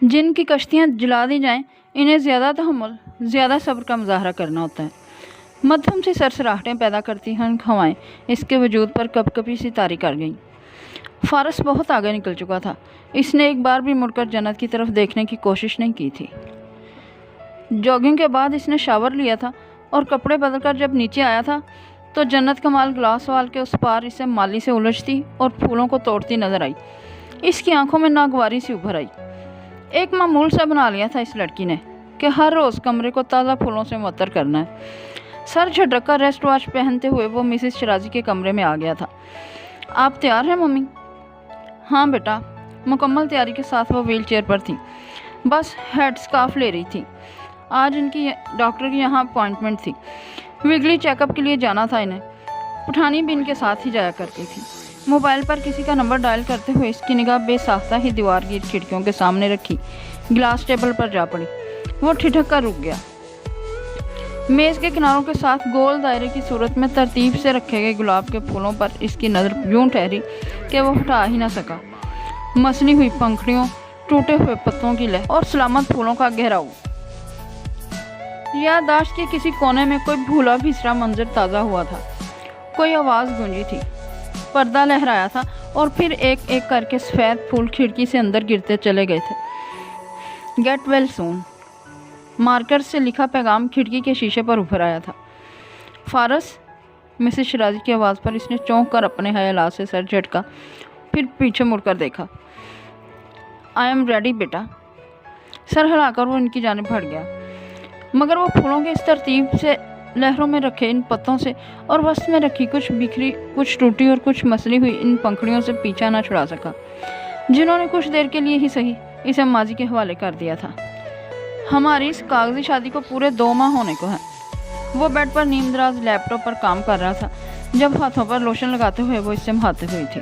जिन की कश्तियाँ जला दी जाएं, इन्हें ज़्यादा तहम्मुल, ज़्यादा सब्र का मुजाहरा करना होता है। मध्यम सी सरसराहटें पैदा करती हैं हवाएं इसके वजूद पर कपकपी सी तारी कर गईं। फारस बहुत आगे निकल चुका था। इसने एक बार भी मुड़कर जन्नत की तरफ देखने की कोशिश नहीं की थी। जॉगिंग के बाद इसने शावर लिया था और कपड़े बदलकर जब नीचे आया था तो जन्नत कमाल ग्लास वाल के उस पार इसे माली से उलझती और फूलों को तोड़ती नजर आई। इसकी आंखों में नागवारी सी उभर आई। एक मामूल सा बना लिया था इस लड़की ने कि हर रोज़ कमरे को ताज़ा फूलों से मुअत्तर करना है। सर झटक कर रेस्ट वॉच पहनते हुए वो मिसेस शराजी के कमरे में आ गया था। आप तैयार हैं मम्मी? हाँ बेटा। मुकम्मल तैयारी के साथ वो व्हील चेयर पर थी, बस हेड स्कार्फ ले रही थी। आज इनकी डॉक्टर की यहाँ अपॉइंटमेंट थी। वीकली चेकअप के लिए जाना था इन्हें। पठानी भी इनके साथ ही जाया करती थी। मोबाइल पर किसी का नंबर डायल करते हुए इसकी निगाह बेसाख्ता ही दीवार की खिड़कियों के सामने रखी ग्लास टेबल पर जा पड़ी। वो ठिठक कर रुक गया। मेज़ के किनारों के साथ गोल दायरे की सूरत में तरतीब से रखे गए गुलाब के फूलों पर इसकी नज़र यूं ठहरी कि वो हटा ही ना सका। मसली हुई पंखड़ियों, टूटे हुए पत्तों की लह और सलामत फूलों का गहराव। याददाश्त के किसी कोने में कोई भूला बिसरा मंजर ताज़ा हुआ था। कोई आवाज़ गूंजी थी, पर्दा लहराया था और फिर एक एक करके सफ़ेद फूल खिड़की से अंदर गिरते चले गए थे। गेट वेल सून मार्कर से लिखा पैगाम खिड़की के शीशे पर उभर आया था। फारस, मिसेस शराजी की आवाज़ पर इसने चौंक कर अपने ख्यालात से सर झटका, फिर पीछे मुड़कर देखा। आई एम रेडी बेटा। सर हिलाकर वो इनकी जानिब बढ़ गया, मगर वो फूलों के इस तरतीब से लहरों में रखे इन पत्तों से और वस्त में रखी कुछ बिखरी, कुछ टूटी और कुछ मसली हुई इन पंखड़ियों से पीछा न छुड़ा सका, जिन्होंने कुछ देर के लिए ही सही इसे माजी के हवाले कर दिया था। हमारी इस कागजी शादी को पूरे 2 माह होने को है। वो बेड पर नीमदराज लैपटॉप पर काम कर रहा था जब हाथों पर लोशन लगाते हुए वो इससे मुखातिब हुई थी।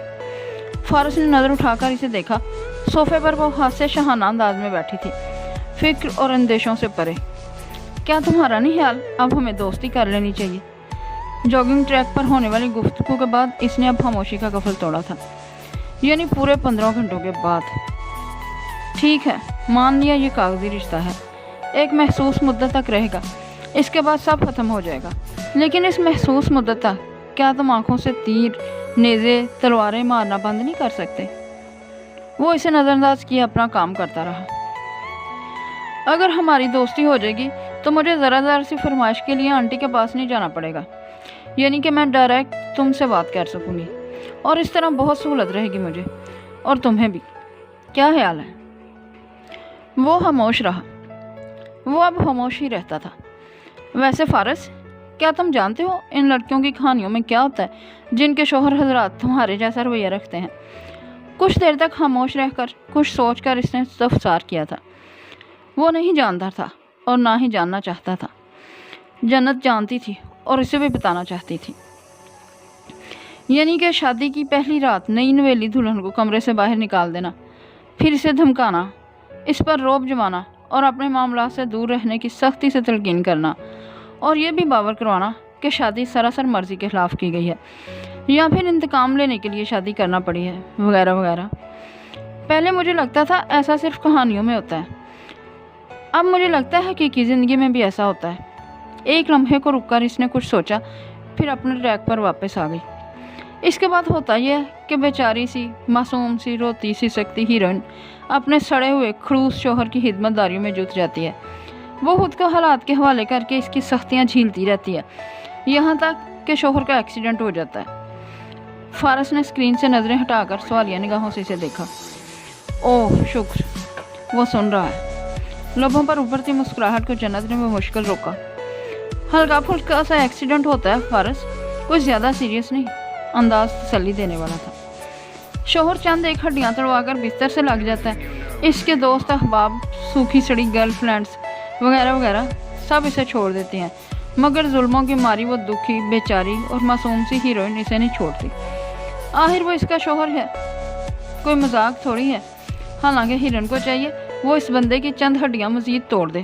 फारस ने नज़र उठाकर इसे देखा। सोफे पर वो हास्य शहाना अंदाज में बैठी थी, फिक्र और अंदेशों से परे। क्या तुम्हारा नहीं ख्याल अब हमें दोस्ती कर लेनी चाहिए? जॉगिंग ट्रैक पर होने वाली गुफ्तगू के बाद इसने अब खामोशी का कफल तोड़ा था, यानी पूरे 15 घंटों के बाद। ठीक है, मान लिया ये कागजी रिश्ता है, एक महसूस मुद्दत तक रहेगा, इसके बाद सब खत्म हो जाएगा। लेकिन इस महसूस मुद्दत तक क्या तुम आंखों से तीर, नेज़े, तलवारें मारना बंद नहीं कर सकते? वो इसे नज़रअंदाज किए अपना काम करता रहा। अगर हमारी दोस्ती हो जाएगी तो मुझे ज़रा सी फरमाइश के लिए आंटी के पास नहीं जाना पड़ेगा, यानी कि मैं डायरेक्ट तुमसे बात कर सकूँगी और इस तरह बहुत सहूलत रहेगी मुझे और तुम्हें भी। क्या ख्याल है? वो खामोश रहा। वो अब खामोश ही रहता था। वैसे फारस, क्या तुम जानते हो इन लड़कियों की कहानियों में क्या होता है जिनके शौहर हजरात तुम्हारे जैसा रवैया रखते हैं? कुछ देर तक खामोश रहकर कुछ सोचकर इसने इस्तफसार किया था। वो नहीं जानता था और ना ही जानना चाहता था। जन्नत जानती थी और इसे भी बताना चाहती थी। यानी कि शादी की पहली रात नई नवेली दुल्हन को कमरे से बाहर निकाल देना, फिर इसे धमकाना, इस पर रौब जमाना और अपने मामला से दूर रहने की सख्ती से तलकीन करना, और यह भी बावर करवाना कि शादी सरासर मर्जी के खिलाफ की गई है या फिर इंतकाम लेने के लिए शादी करना पड़ी है, वगैरह वगैरह। पहले मुझे लगता था ऐसा सिर्फ कहानियों में होता है, अब मुझे लगता है कि ज़िंदगी में भी ऐसा होता है। एक लम्हे को रुककर इसने कुछ सोचा, फिर अपने ट्रैक पर वापस आ गई। इसके बाद होता यह है कि बेचारी सी मासूम सी रोती सी सकती हीरोइन अपने सड़े हुए खड़ूस शोहर की खिदमतदारियों में जुट जाती है। वो खुद को हालात के हवाले करके इसकी सख्तियाँ झीलती रहती है, यहाँ तक कि शोहर का एक्सीडेंट हो जाता है। फारस ने स्क्रीन से नज़रें हटाकर सवालिया निगाहों से इसे देखा। ओह शुक्र, वो सुन रहा है। लबों पर उभरती मुस्कुराहट को जन्नत ने वो मुश्किल रोका। हल्का फुल्का सा एक्सीडेंट होता है फारस, कुछ ज़्यादा सीरियस नहीं। अंदाज तसल्ली देने वाला था। शोहर चंद एक हड्डियाँ तड़वाकर बिस्तर से लग जाता है। इसके दोस्त, अहबाब, सूखी सड़ी गर्लफ्रेंड्स वगैरह वगैरह सब इसे छोड़ देते हैं, मगर जुल्मों की मारी वो दुखी, बेचारी और मासूम सी हीरोइन इसे नहीं छोड़ती। आखिर वो इसका शोहर है, कोई मजाक थोड़ी है। हालांकि हीरोइन को चाहिए वो इस बंदे की चंद हड्डियाँ मजीद तोड़ दे,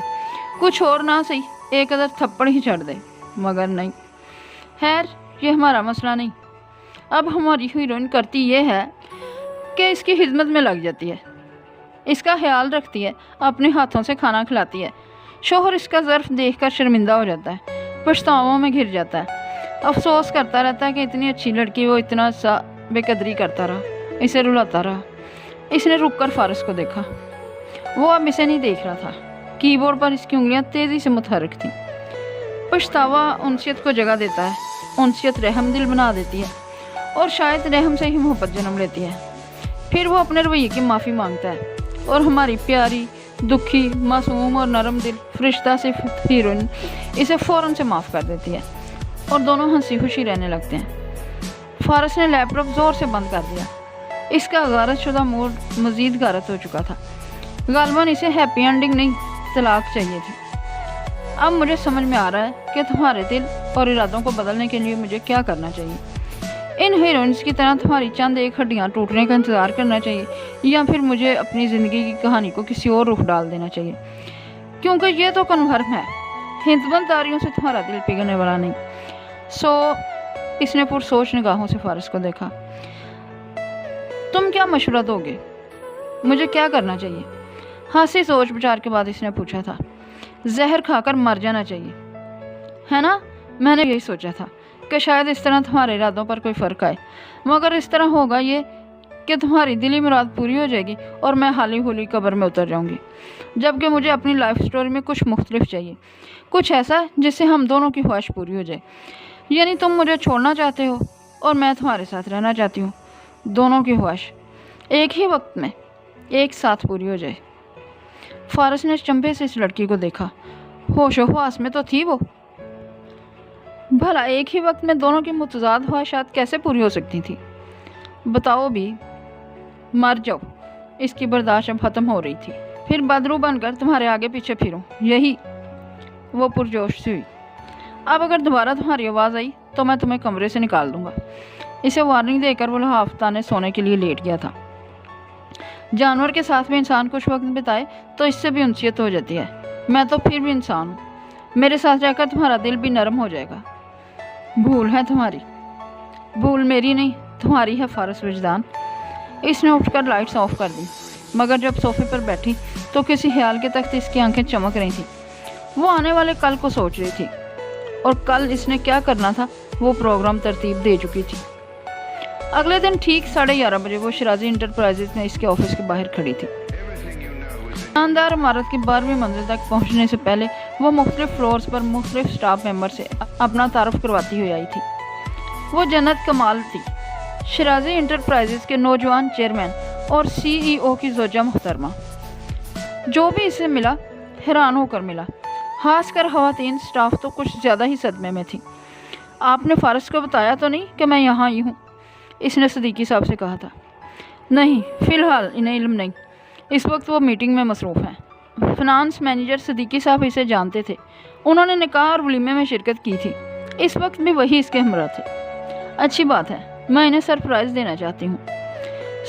कुछ और ना सही एक अदर थप्पड़ ही चढ़ दे, मगर नहीं। खैर, ये हमारा मसला नहीं। अब हमारी हीरोइन करती ये है कि इसकी खिदमत में लग जाती है। اس کا خیال رکھتی ہے، اپنے ہاتھوں سے کھانا کھلاتی ہے۔ شوہر اس کا ظرف دیکھ کر شرمندہ ہو جاتا ہے، پچھتاووں میں گھر جاتا ہے، افسوس کرتا رہتا ہے کہ اتنی اچھی لڑکی وہ اتنا سا بے قدری کرتا رہا، اسے رلاتا رہا۔ اس نے رک کر فارس کو دیکھا، وہ اب اسے نہیں دیکھ رہا تھا۔ کی بورڈ پر اس کی انگلیاں تیزی سے متحرک تھیں۔ پچھتاوا انسیت کو جگہ دیتا ہے، انسیت رحم دل بنا دیتی ہے اور شاید رحم سے ہی محبت جنم لیتی ہے۔ پھر وہ اپنے رویے کی معافی مانگتا ہے اور ہماری پیاری، دکھی، معصوم اور نرم دل فرشتہ صرف ہیروئن اسے فوراً سے معاف کر دیتی ہے اور دونوں ہنسی خوشی رہنے لگتے ہیں۔ فارس نے لیپ ٹاپ زور سے بند کر دیا۔ اس کا غارت شدہ موڈ مزید غارت ہو چکا تھا۔ غالباً اسے ہیپی اینڈنگ نہیں، طلاق چاہیے تھی۔ اب مجھے سمجھ میں آ رہا ہے کہ تمہارے دل اور ارادوں کو بدلنے کے لیے مجھے کیا کرنا چاہیے۔ ان ہیروئنس کی طرح تمہاری چند ایک ہڈیاں ٹوٹنے کا انتظار کرنا چاہیے، یا پھر مجھے اپنی زندگی کی کہانی کو کسی اور رخ ڈال دینا چاہیے، کیونکہ یہ تو کنفرم ہے، ہندبند داریوں سے تمہارا دل پگھلنے والا نہیں۔ اس نے پرسوچ نگاہوں سے فارس کو دیکھا۔ تم کیا مشورہ دو گے؟ مجھے کیا کرنا چاہیے؟ ہنسی سوچ بچار کے بعد اس نے پوچھا تھا۔ زہر کھا کر مر جانا چاہیے، ہے نا؟ میں نے یہی سوچا تھا کہ شاید اس طرح تمہارے ارادوں پر کوئی فرق آئے، مگر اس طرح ہوگا یہ کہ تمہاری دلی مراد پوری ہو جائے گی اور میں حالی ہولی قبر میں اتر جاؤں گی، جبکہ مجھے اپنی لائف سٹوری میں کچھ مختلف چاہیے، کچھ ایسا جس سے ہم دونوں کی خواہش پوری ہو جائے۔ یعنی تم مجھے چھوڑنا چاہتے ہو اور میں تمہارے ساتھ رہنا چاہتی ہوں، دونوں کی خواہش ایک ہی وقت میں ایک ساتھ پوری ہو جائے۔ فارس نے چمپے سے اس لڑکی کو دیکھا۔ ہوش و حواس میں تو تھی وہ، بھلا ایک ہی وقت میں دونوں کی متضاد خواہشات کیسے پوری ہو سکتی تھی؟ بتاؤ بھی، مر جاؤ۔ اس کی برداشت اب ختم ہو رہی تھی۔ پھر بدرو بن کر تمہارے آگے پیچھے پھروں، یہی؟ وہ پرجوش سی ہوئی۔ اب اگر دوبارہ تمہاری آواز آئی تو میں تمہیں کمرے سے نکال دوں گا۔ اسے وارننگ دے کر وہ لحاف تانے سونے کے لیے لیٹ گیا تھا۔ جانور کے ساتھ بھی انسان کچھ وقت بتائے تو اس سے بھی انسیت ہو جاتی ہے۔ میں تو پھر بھی انسان ہوں، میرے ساتھ رہ کر تمہارا دل بھی نرم ہو جائے گا۔ بھول ہے تمہاری، بھول میری نہیں تمہاری ہے فارس وجدان۔ اس نے اٹھ کر لائٹس آف کر دی، مگر جب صوفے پر بیٹھی تو کسی خیال کے تحت اس کی آنکھیں چمک رہی تھیں۔ وہ آنے والے کل کو سوچ رہی تھی، اور کل اس نے کیا کرنا تھا وہ پروگرام ترتیب دے چکی تھی۔ اگلے دن ٹھیک 11:30 بجے وہ شرازی انٹرپرائزز میں اس کے آفس کے باہر کھڑی تھی۔ شاندار عمارت کی 12ویں منزل تک پہنچنے سے پہلے وہ مختلف فلورز پر مختلف سٹاف ممبر سے اپنا تعارف کرواتی ہوئی آئی تھی۔ وہ جنت کمال تھی، شرازی انٹرپرائزز کے نوجوان چیئرمین اور CEO کی زوجہ محترمہ۔ جو بھی اسے ملا حیران ہو کر ملا، خاص کر خواتین سٹاف تو کچھ زیادہ ہی صدمے میں تھی۔ آپ نے فارس کو بتایا تو نہیں کہ میں یہاں آئی ہوں؟ اس نے صدیقی صاحب سے کہا تھا۔ نہیں، فی الحال انہیں علم نہیں، اس وقت وہ میٹنگ میں مصروف ہیں۔ فنانس مینیجر صدیقی صاحب اسے جانتے تھے، انہوں نے نکاح اور ولیمے میں شرکت کی تھی، اس وقت بھی وہی اس کے ہمراہ تھے۔ اچھی بات ہے، میں انہیں سرپرائز دینا چاہتی ہوں۔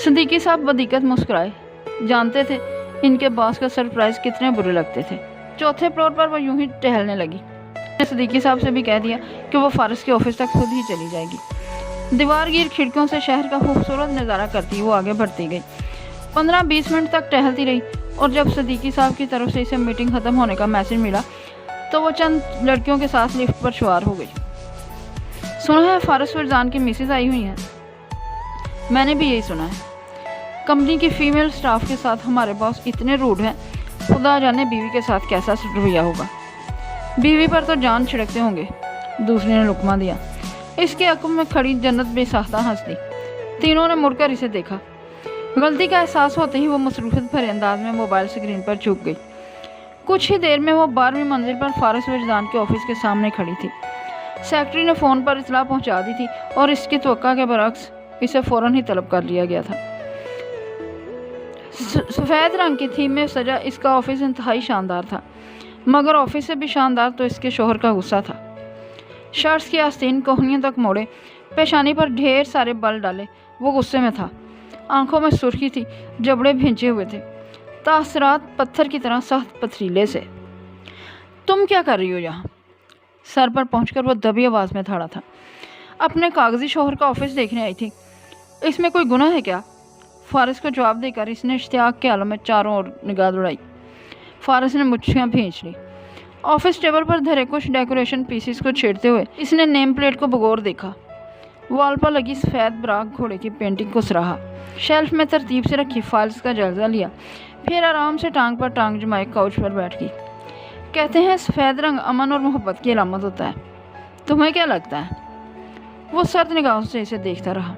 صدیقی صاحب بدیقت مسکرائے، جانتے تھے ان کے باس کا سرپرائز کتنے برے لگتے تھے۔ چوتھے فلور پر وہ یوں ہی ٹہلنے لگی۔ صدیقی صاحب سے بھی کہہ دیا کہ وہ فارس کے آفس تک خود ہی چلی جائے گی۔ دیوار گیر کھڑکیوں سے شہر کا خوبصورت نظارہ کرتی وہ آگے بڑھتی گئی۔ 15-20 منٹ تک ٹہلتی رہی، اور جب صدیقی صاحب کی طرف سے اسے میٹنگ ختم ہونے کا میسج ملا تو وہ چند لڑکیوں کے ساتھ لفٹ پر سوار ہو گئی۔ سنا ہے فارس وجدان کی مسز آئی ہوئی ہیں؟ میں نے بھی یہی سنا ہے۔ کمپنی کی فیمیل سٹاف کے ساتھ ہمارے باس اتنے روڈ ہیں، خدا جانے بیوی کے ساتھ کیسا رویہ ہوگا۔ بیوی پر تو جان چھڑکتے ہوں گے، دوسری نے لقمہ دیا۔ اس کے عقب میں کھڑی جنت بے ساختہ ہنس دی۔ تینوں نے مڑ کر اسے دیکھا۔ غلطی کا احساس ہوتے ہی وہ مصروفیت بھرے انداز میں موبائل اسکرین پر جھک گئی۔ کچھ ہی دیر میں وہ 12ویں منزل پر فارس وجدان کے آفس کے سامنے کھڑی تھی۔ سیکرٹری نے فون پر اطلاع پہنچا دی تھی اور اس کی توقع کے برعکس اسے فوراً ہی طلب کر لیا گیا تھا۔ سفید رنگ کی تھیم میں سجا اس کا آفس انتہائی شاندار تھا، مگر آفس سے بھی شاندار تو اس کے شوہر کا غصہ تھا۔ شرٹس کی آستین کوہنیوں تک موڑے، پیشانی پر ڈھیر سارے بل ڈالے، وہ غصے میں تھا۔ آنکھوں میں سرخی تھی، جبڑے بھینچے ہوئے تھے، تاثرات پتھر کی طرح سخت پتھریلے سے۔ تم کیا کر رہی ہو یہاں؟ سر پر پہنچ کر وہ دبی آواز میں دھاڑا تھا۔ اپنے کاغذی شوہر کا آفس دیکھنے آئی تھی، اس میں کوئی گناہ ہے کیا؟ फारिस को जवाब देकर इसने इश्तियाक के आलम में चारों ओर निगाह दौड़ाई। फारिस ने मुट्ठियाँ भींच ली। ऑफिस टेबल पर धरे कुछ डेकोरेशन पीसेस को छेड़ते हुए इसने नेम प्लेट को बगौर देखा। वॉल पर लगी सफ़ेद ब्राक घोड़े की पेंटिंग को सराहा। शेल्फ में तरतीब से रखी फाइल्स का जायजा लिया, फिर आराम से टांग पर टांग जमाए काउच पर बैठ गई। कहते हैं सफ़ेद रंग अमन और मोहब्बत की अलामत होता है, तुम्हें क्या लगता है? वो सर्द निगाहों से इसे देखता रहा।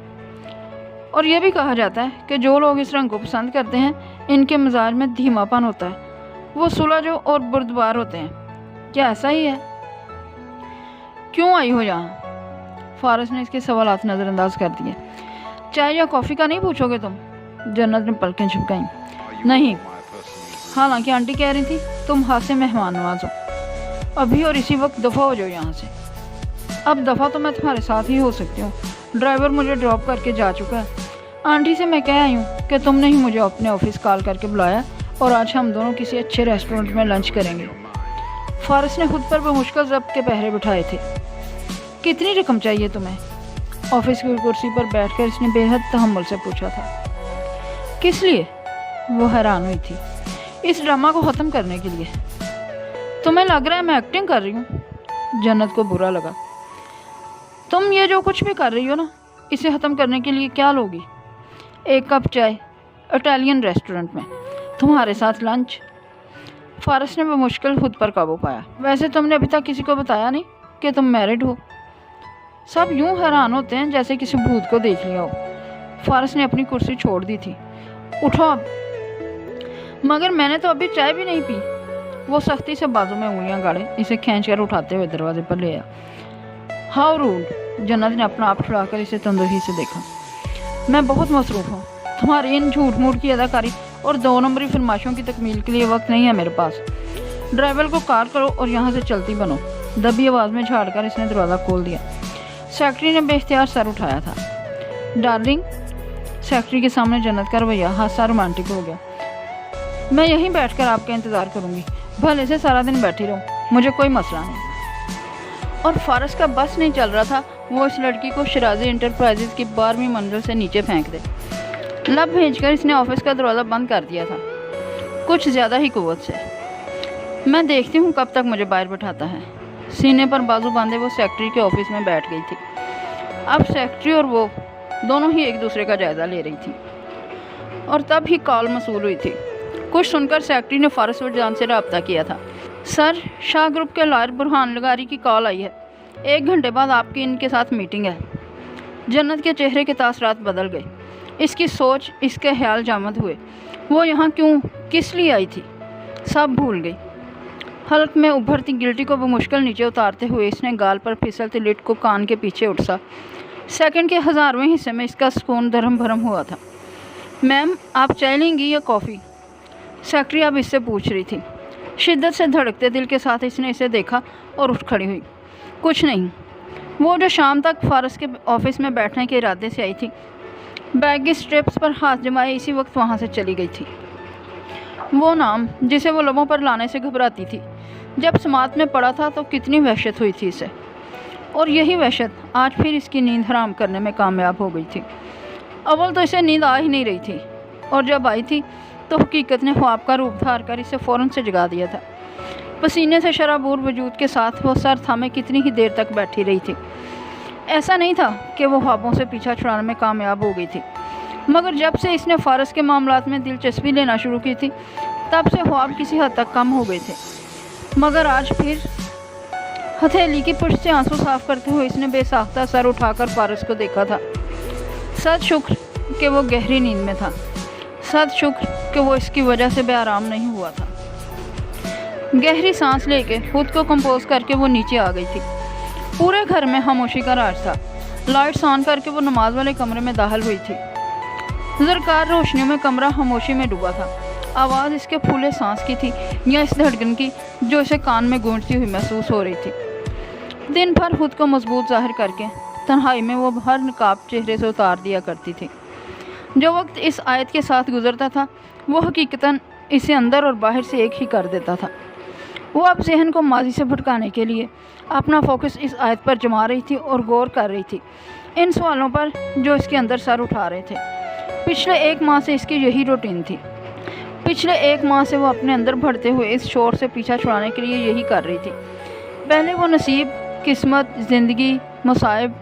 और यह भी कहा जाता है कि जो लोग इस रंग को पसंद करते हैं इनके मिजाज में धीमापन होता है, वो सुलझो और बुर्दबार होते हैं। क्या ऐसा ही है? क्यों आई हो यहाँ? फारिस ने इसके सवालात नज़रअंदाज कर दिए। चाय या कॉफ़ी का नहीं पूछोगे तुम? जन्नत ने पलकें झपकाईं। नहीं, हालांकि आंटी कह रही थी तुम हाथ से मेहमान नवाज हो। अभी और इसी वक्त दफ़ा हो जाओ यहाँ से। अब दफ़ा तो मैं तुम्हारे साथ ही हो सकती हूँ, ड्राइवर मुझे ड्रॉप करके जा चुका है। आंटी से मैं कह आई हूँ कि तुमने ही मुझे अपने ऑफिस कॉल करके बुलाया और आज हम दोनों किसी अच्छे रेस्टोरेंट में लंच करेंगे। फारिस ने खुद पर बमुश्किल ज़ब्त के पहरे बिठाए थे। कितनी रकम चाहिए तुम्हें? ऑफिस की कुर्सी पर बैठकर इसने बेहद तहम्मुल से पूछा था। किस लिए? वो हैरान हुई थी। इस ड्रामा को ख़त्म करने के लिए। तुम्हें लग रहा है मैं एक्टिंग कर रही हूँ? जन्नत को बुरा लगा। तुम ये जो कुछ भी कर रही हो ना, इसे ख़त्म करने के लिए क्या लोगी? एक कप चाय इटालियन रेस्टोरेंट में, तुम्हारे साथ लंच। फारिस ने बमुश्किल खुद पर काबू पाया। वैसे तुमने अभी तक किसी को बताया नहीं कि तुम मैरिड हो? सब यूं हैरान होते हैं जैसे किसी भूत को देख लिया हो। फारिस ने अपनी कुर्सी छोड़ दी थी। उठो अब। मगर मैंने तो अभी चाय भी नहीं पी। वो सख्ती से बाजू में उंगलियां गाड़े इसे खींचकर उठाते हुए दरवाजे पर ले आया। How rude. जन्नत ने अपना आप छुड़ाकर इसे तंदुरुस्ती से देखा। मैं बहुत मसरूफ़ हूँ। तुम्हारी इन झूठ मूठ की अदाकारी और 2 नंबरी फरमाइशों की तकमील के लिए वक्त नहीं है मेरे पास। ड्राइवर को कार करो और यहाँ से चलती बनो। दबी आवाज़ में झाड़कर इसने दरवाज़ा खोल दिया। सेक्रेटरी ने बेख्तियार सर उठाया था। डार्लिंग। सेक्रेटरी के सामने जन्नत का रवैया हादसा रोमांटिक हो गया। मैं यहीं बैठकर आपका इंतज़ार करूँगी, भले से सारा दिन बैठी रहूँ, मुझे कोई मसला नहीं। और फारिस का बस नहीं चल रहा था वो इस लड़की को शराजी इंटरप्राइजेज की 12वीं मंजिल से नीचे फेंक दे। लब भेजकर इसने ऑफिस का दरवाज़ा बंद कर दिया था, कुछ ज़्यादा ही कुव्वत से। मैं देखती हूँ कब तक मुझे बाहर बैठाता है। सीने पर बाजू बांधे वो सेक्रेटरी के ऑफिस में बैठ गई थी। अब सेक्रेटरी और वो दोनों ही एक दूसरे का जायज़ा ले रही थी। और तब ही कॉल मसूल हुई थी। कुछ सुनकर सेक्रेटरी ने फारिस वजान से रब्ता किया था। सर, शाह ग्रुप के लॉयर बुरहान लगारी की कॉल आई है। 1 घंटे बाद आपकी इनके साथ मीटिंग है। जन्नत के चेहरे के तासरात बदल गए। इसकी सोच, इसके ख्याल जामद हुए। वो यहाँ क्यों, किस लिए आई थी, सब भूल गई। हल्क में उभरती गिल्टी को बमुश्किल नीचे उतारते हुए इसने गाल पर फिसलती लिट को कान के पीछे उठसा। सेकंड के 1000वें हिस्से में इसका सुकून धर्म भरम हुआ था। मैम, आप चाय लेंगी या कॉफ़ी? सेक्रेटरी अब इससे पूछ रही थी। शिद्दत से धड़कते दिल के साथ इसने इसे देखा और उठ खड़ी हुई। कुछ नहीं। वो जो शाम तक फारिस के ऑफिस में बैठने के इरादे से आई थी, बैग की स्ट्रिप्स पर हाथ जमाए इसी वक्त वहाँ से चली गई थी। वो नाम जिसे वो लबों पर लाने से घबराती थी, जब समात में पड़ा था तो कितनी वहशत हुई थी इसे। और यही वहशत आज फिर इसकी नींद हराम करने में कामयाब हो गई थी। अव्वल तो इसे नींद आ ही नहीं रही थी, और जब आई थी तो हकीकत ने ख्वाब का रूप धार कर इसे फ़ौरन से जगा दिया था। पसीने से शराबूर वजूद के साथ वो सर थामे कितनी ही देर तक बैठी रही थी। ऐसा नहीं था कि वो ख्वाबों से पीछा छुड़ाने में कामयाब हो गई थी, मगर जब से इसने फारिस के मामलात में दिलचस्पी लेना शुरू की थी, तब से ख्वाब किसी हद तक कम हो गए थे। मगर आज फिर हथेली की पुष्ट से आंसू साफ करते हुए इसने बेसाख्ता सर उठाकर फारिस को देखा था। सद शुक्र कि वो गहरी नींद में था। सद शुक्र कि वो इसकी वजह से बेआराम नहीं हुआ था। गहरी सांस लेके खुद को कंपोज करके वो नीचे आ गई थी। पूरे घर में खामोशी का राज था। लाइट्स ऑन करके वो नमाज वाले कमरे में दाखिल हुई थी। ज़रकार रोशनियों में कमरा खामोशी में डूबा था। आवाज़ इसके फूले सांस की थी या इस धड़कन की जो इसे कान में गूंजती हुई महसूस हो रही थी। दिन भर खुद को मजबूत जाहिर करके तन्हाई में वो हर नकाब चेहरे से उतार दिया करती थी। जो वक्त इस आयत के साथ गुजरता था वो हकीकतन इसे अंदर और बाहर से एक ही कर देता था। वो अब जहन को माजी से भटकाने के लिए अपना फोकस इस आयत पर जमा रही थी और गौर कर रही थी इन सवालों पर जो इसके अंदर सर उठा रहे थे। पिछले 1 माह से इसकी यही रूटीन थी। पिछले 1 माह से वो अपने अंदर बढ़ते हुए इस शोर से पीछा छुड़ाने के लिए यही कर रही थी। पहले वो नसीब, किस्मत, ज़िंदगी, मसाइब,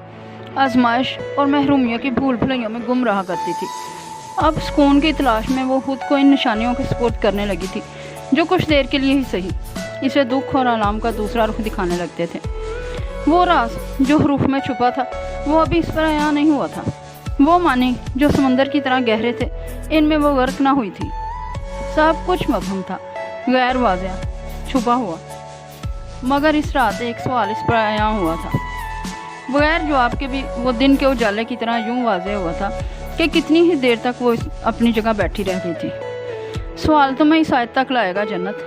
आजमाइश और महरूमियों की भूल भुलैयों में गुम रहा करती थी। अब सुकून की तलाश में वो खुद को इन निशानियों के सुपुर्द करने लगी थी, जो कुछ देर के लिए ही सही इसे दुख और आराम का दूसरा रुख दिखाने लगते थे। वो राज जो हरूफ में छुपा था, वो अभी इस पर आया नहीं हुआ था। वो मानी जो समंदर की तरह गहरे थे, इनमें वो गर्क ना हुई थी। सब कुछ मबहम था, गैर वाज़ेह, छुपा हुआ। मगर इस रात एक सवाल इस पर आया हुआ था, बगैर जवाब के भी। वो दिन के उजाले की तरह यूं वाज़ेह हुआ था कि कितनी ही देर तक वो अपनी जगह बैठी रह रही थी। सवाल तुम्हें इस आयत तक लाएगा जन्नत,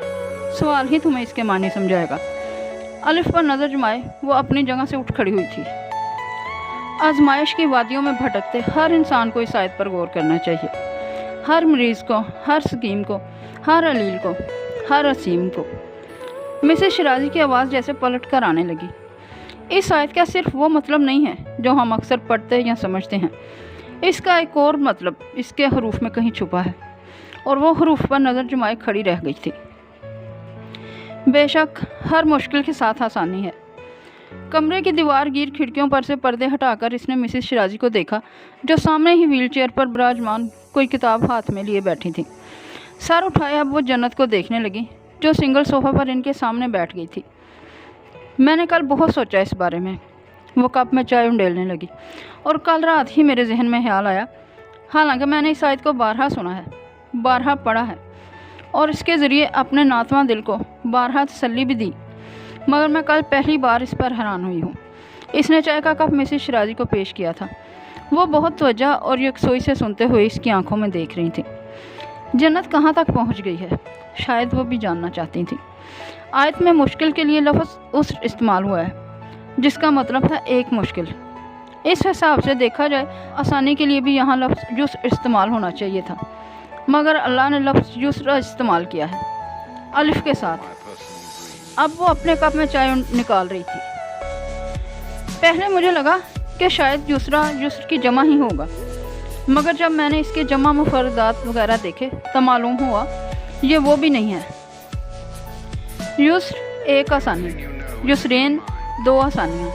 सवाल ही तुम्हें इसके मानी समझाएगा। अलिफ पर नज़र जमाए वो अपनी जगह से उठ खड़ी हुई थी। आजमाइश की वादियों में भटकते हर इंसान को इस आयत पर गौर करना चाहिए। हर मरीज़ को, हर सकीम को, हर अलील को, हर असीम को। मिसेस शिराजी की आवाज़ जैसे पलट कर आने लगी। इस आयत का सिर्फ वो मतलब नहीं है जो हम अक्सर पढ़ते या समझते हैं। इसका एक और मतलब इसके हरूफ में कहीं छुपा है, और वो हरूफ पर नज़र जमाए खड़ी रह गई थी। बेशक हर मुश्किल के साथ आसानी है। कमरे की दीवार गिर खिड़कियों पर से पर्दे हटाकर इसने मिसेस शिराजी को देखा, जो सामने ही व्हीलचेयर पर विराजमान कोई किताब हाथ में लिए बैठी थी। सर उठाए अब वो जन्नत को देखने लगी, जो सिंगल सोफा पर इनके सामने बैठ गई थी। मैंने कल बहुत सोचा इस बारे में। वो कप में चाय उंडेलने लगी, और कल रात ही मेरे जहन में ख्याल आया। हालांकि मैंने इस आयत को बारहा सुना है, बारहा पढ़ा है, और इसके ज़रिए अपने नातवा दिल को बारहा तसल्ली भी दी, मगर मैं कल पहली बार इस पर हैरान हुई हूँ। इसने चाय का कप मिसेस शिराजी को पेश किया था। वो बहुत तवज्जो और यकसोई से सुनते हुए इसकी आंखों में देख रही थी। जन्नत कहाँ तक पहुँच गई है, शायद वो भी जानना चाहती थी। आयत में मुश्किल के लिए लफ्ज़ उस इस्तेमाल हुआ है, जिसका मतलब है एक मुश्किल। इस हिसाब से देखा जाए आसानी के लिए भी यहाँ लफ्ज़ जुस इस्तेमाल होना चाहिए था, मगर अल्लाह ने लफ्ज़ युसरा इस्तेमाल किया है, अलिफ के साथ। अब वो अपने कप में चाय निकाल रही थी। पहले मुझे लगा कि शायद युसरा युस्र की जमा ही होगा, मगर जब मैंने इसके जमा मुफरदात वगैरह देखे तो मालूम हुआ ये वो भी नहीं है। युस्र एक आसानी, युसरैन दो आसानियाँ,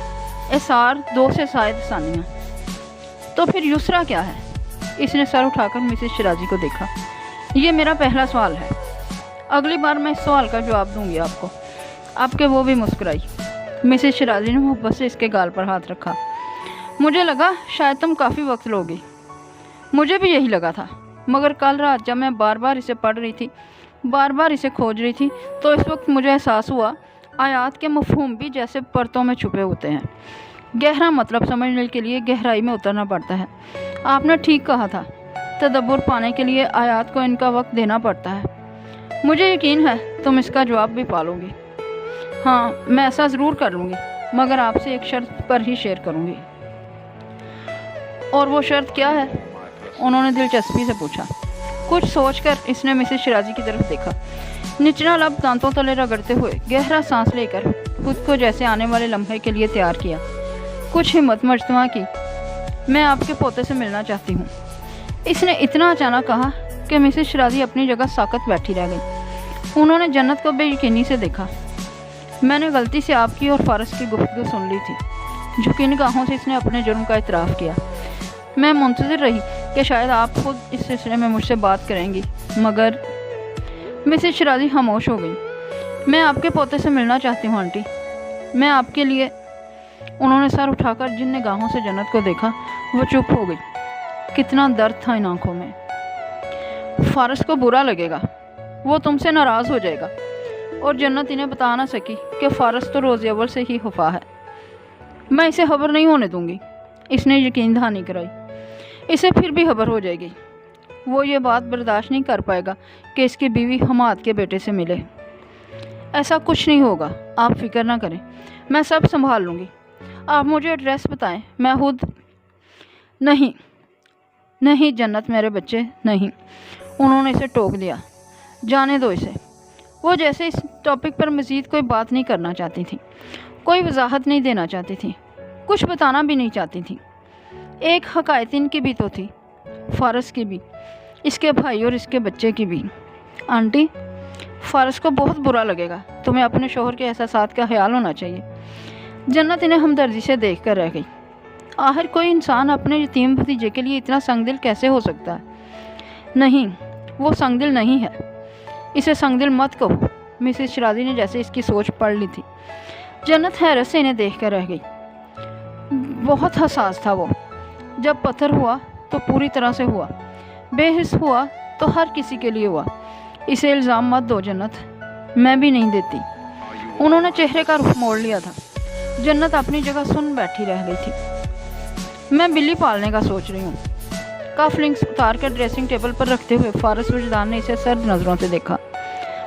एसार दो से शायद आसानियाँ। तो फिर युसरा क्या है? इसने सर उठाकर मिसेस शिराजी को देखा। ये मेरा पहला सवाल है, अगली बार मैं इस सवाल का जवाब दूंगी आपको। आपके वो भी मुस्कुराई। मिसेस शिराजी ने मोहब्बत से इसके गाल पर हाथ रखा। मुझे लगा शायद तुम काफ़ी वक्त लोगी। मुझे भी यही लगा था, मगर कल रात जब मैं बार बार इसे पढ़ रही थी, बार बार इसे खोज रही थी, तो इस वक्त मुझे एहसास हुआ आयात के मफ़हूम भी जैसे परतों में छुपे होते हैं। गहरा मतलब समझने के लिए गहराई में उतरना पड़ता है। आपने ठीक कहा था, तदब्बुर पाने के लिए आयात को इनका वक्त देना पड़ता है। मुझे यकीन है तुम इसका जवाब भी पालोगी। हाँ, मैं ऐसा ज़रूर कर लूँगी, मगर आपसे एक शर्त पर ही शेयर करूँगी। और वो शर्त क्या है? उन्होंने दिलचस्पी से पूछा। कुछ सोचकर इसने मिसेस शिराजी की तरफ देखा। निचला लब दांतों तले रगड़ते हुए गहरा सांस लेकर खुद को जैसे आने वाले लम्हे के लिए तैयार किया। कुछ हिम्मत मजतमा की। मैं आपके पोते से मिलना चाहती हूँ। इसने इतना अचानक कहा कि मिसेस शिराजी अपनी जगह साकत बैठी रह गई। उन्होंने जन्नत को बेयकीनी से देखा। मैंने गलती से आपकी और फारस की गुफ्तगू सुन ली थी। झुकी निगाहों से इसने अपने जुर्म का इतराफ़ किया। मैं मुंतज़िर रही कि शायद आप खुद इस सिलसिले में मुझसे बात करेंगी, मगर मिसेस शिराजी खामोश हो गई। मैं आपके पोते से मिलना चाहती हूँ आंटी। मैं आपके लिए। उन्होंने सर उठाकर जिन निगाहों से जन्नत को देखा, वो चुप हो गई। कितना दर्द था इन आंखों में। फारस को बुरा लगेगा, वो तुमसे नाराज़ हो जाएगा। और जन्नत इन्हें बता ना सकी कि फारस तो रोज़ अव्वल से ही खफा है। मैं इसे खबर नहीं होने दूंगी। इसने यकीन दहानी कराई। इसे फिर भी खबर हो जाएगी। वो ये बात बर्दाश्त नहीं कर पाएगा कि इसकी बीवी हमाद के बेटे से मिले। ऐसा कुछ नहीं होगा, आप फिक्र ना करें, मैं सब संभाल लूँगी। आप मुझे एड्रेस बताएं, मैं खुद। नहीं नहीं जन्नत मेरे बच्चे, नहीं। उन्होंने इसे टोक दिया। जाने दो इसे। वो जैसे इस टॉपिक पर मज़ीद कोई बात नहीं करना चाहती थी, कोई वजाहत नहीं देना चाहती थी, कुछ बताना भी नहीं चाहती थी। एक हकायत इनकी भी तो थी। फारस की भी, इसके भाई और इसके बच्चे की भी। आंटी, फारस को बहुत बुरा लगेगा, तुम्हें अपने शोहर के एहसासात का ख्याल होना चाहिए। जन्नत इन्हें हमदर्दी से देख कर रह गई। आखिर कोई इंसान अपने यतीम भतीजे के लिए इतना संगदिल कैसे हो सकता है? नहीं, वो संगदिल नहीं है, इसे संगदिल मत कहो। मिसेस शराजी ने जैसे इसकी सोच पढ़ ली थी। जन्नत हैरत से इन्हें देख कर रह गई। बहुत हसास था वो। जब पत्थर हुआ तो पूरी तरह से हुआ, बेहिस हुआ तो हर किसी के लिए हुआ। इसे इल्ज़ाम मत दो जन्नत, मैं भी नहीं देती। उन्होंने चेहरे का रुख मोड़ लिया था। जन्नत अपनी जगह सुन बैठी रह गई थी। मैं बिल्ली पालने का सोच रही हूँ। कफ लिंक्स उतार कर ड्रेसिंग टेबल पर रखते हुए फारस वजदान ने इसे सर्द नज़रों से देखा।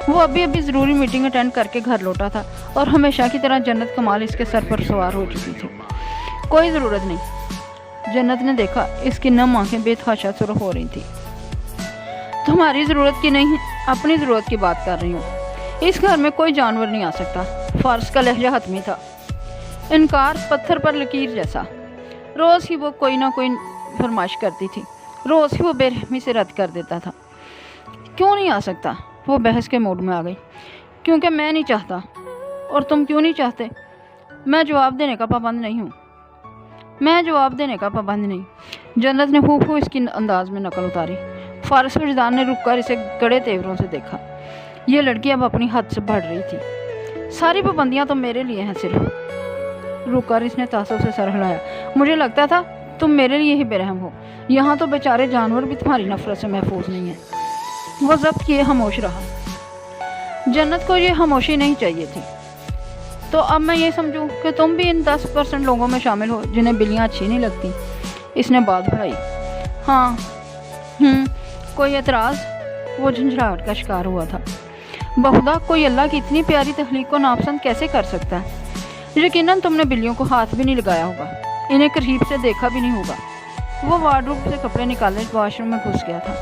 वो अभी अभी ज़रूरी मीटिंग अटेंड करके घर लौटा था और हमेशा की तरह जन्नत कमाल इसके सर पर सवार हो चुकी थी। कोई ज़रूरत नहीं। जन्नत ने देखा इसकी नम आंखें बेतहाशा सुर्ख हो रही थी। तुम्हारी ज़रूरत की नहीं, अपनी ज़रूरत की बात कर रही हूँ। इस घर में कोई जानवर नहीं आ सकता। फारस का लहजा हतमी था, इनकार पत्थर पर लकीर जैसा। रोज़ ही वो कोई ना कोई फरमाइश करती थी, रोज़ ही वो बेरहमी से रद्द कर देता था। क्यों नहीं आ सकता? वो बहस के मूड में आ गई। क्योंकि मैं नहीं चाहता। और तुम क्यों नहीं चाहते? मैं जवाब देने का पाबंद नहीं हूँ। मैं जवाब देने का पाबंद नहीं। जन्नत ने हूबहू इसकी अंदाज में नकल उतारी। फारस वजदान ने रुक कर इसे कड़े तेवरों से देखा। ये लड़की अब अपनी हद से बढ़ रही थी। सारी पाबंदियाँ तो मेरे लिए हैं सिर्फ। रुक कर इसने तासुब से सर हिलाया। मुझे लगता था तुम मेरे लिए ही बेरहम हो। यहाँ तो बेचारे जानवर भी तुम्हारी नफरत से महफूज नहीं है। वो जब्त किए खामोश रहा। जन्नत को ये खामोशी नहीं चाहिए थी। तो अब मैं ये समझूं कि तुम भी इन 10% लोगों में शामिल हो जिन्हें बिल्लियाँ अच्छी नहीं लगती? इसने बात बढ़ाई। हाँ, कोई एतराज़? वो झंझलाहट का शिकार हुआ था। बहुधा कोई अल्लाह की इतनी प्यारी तख्लीक को नापसंद कैसे कर सकता है? यकीनन तुमने बिल्लियों को हाथ भी नहीं लगाया होगा, इन्हें करीब से देखा भी नहीं होगा। वो वार्डरोब से कपड़े निकालने वॉशरूम में घुस गया था।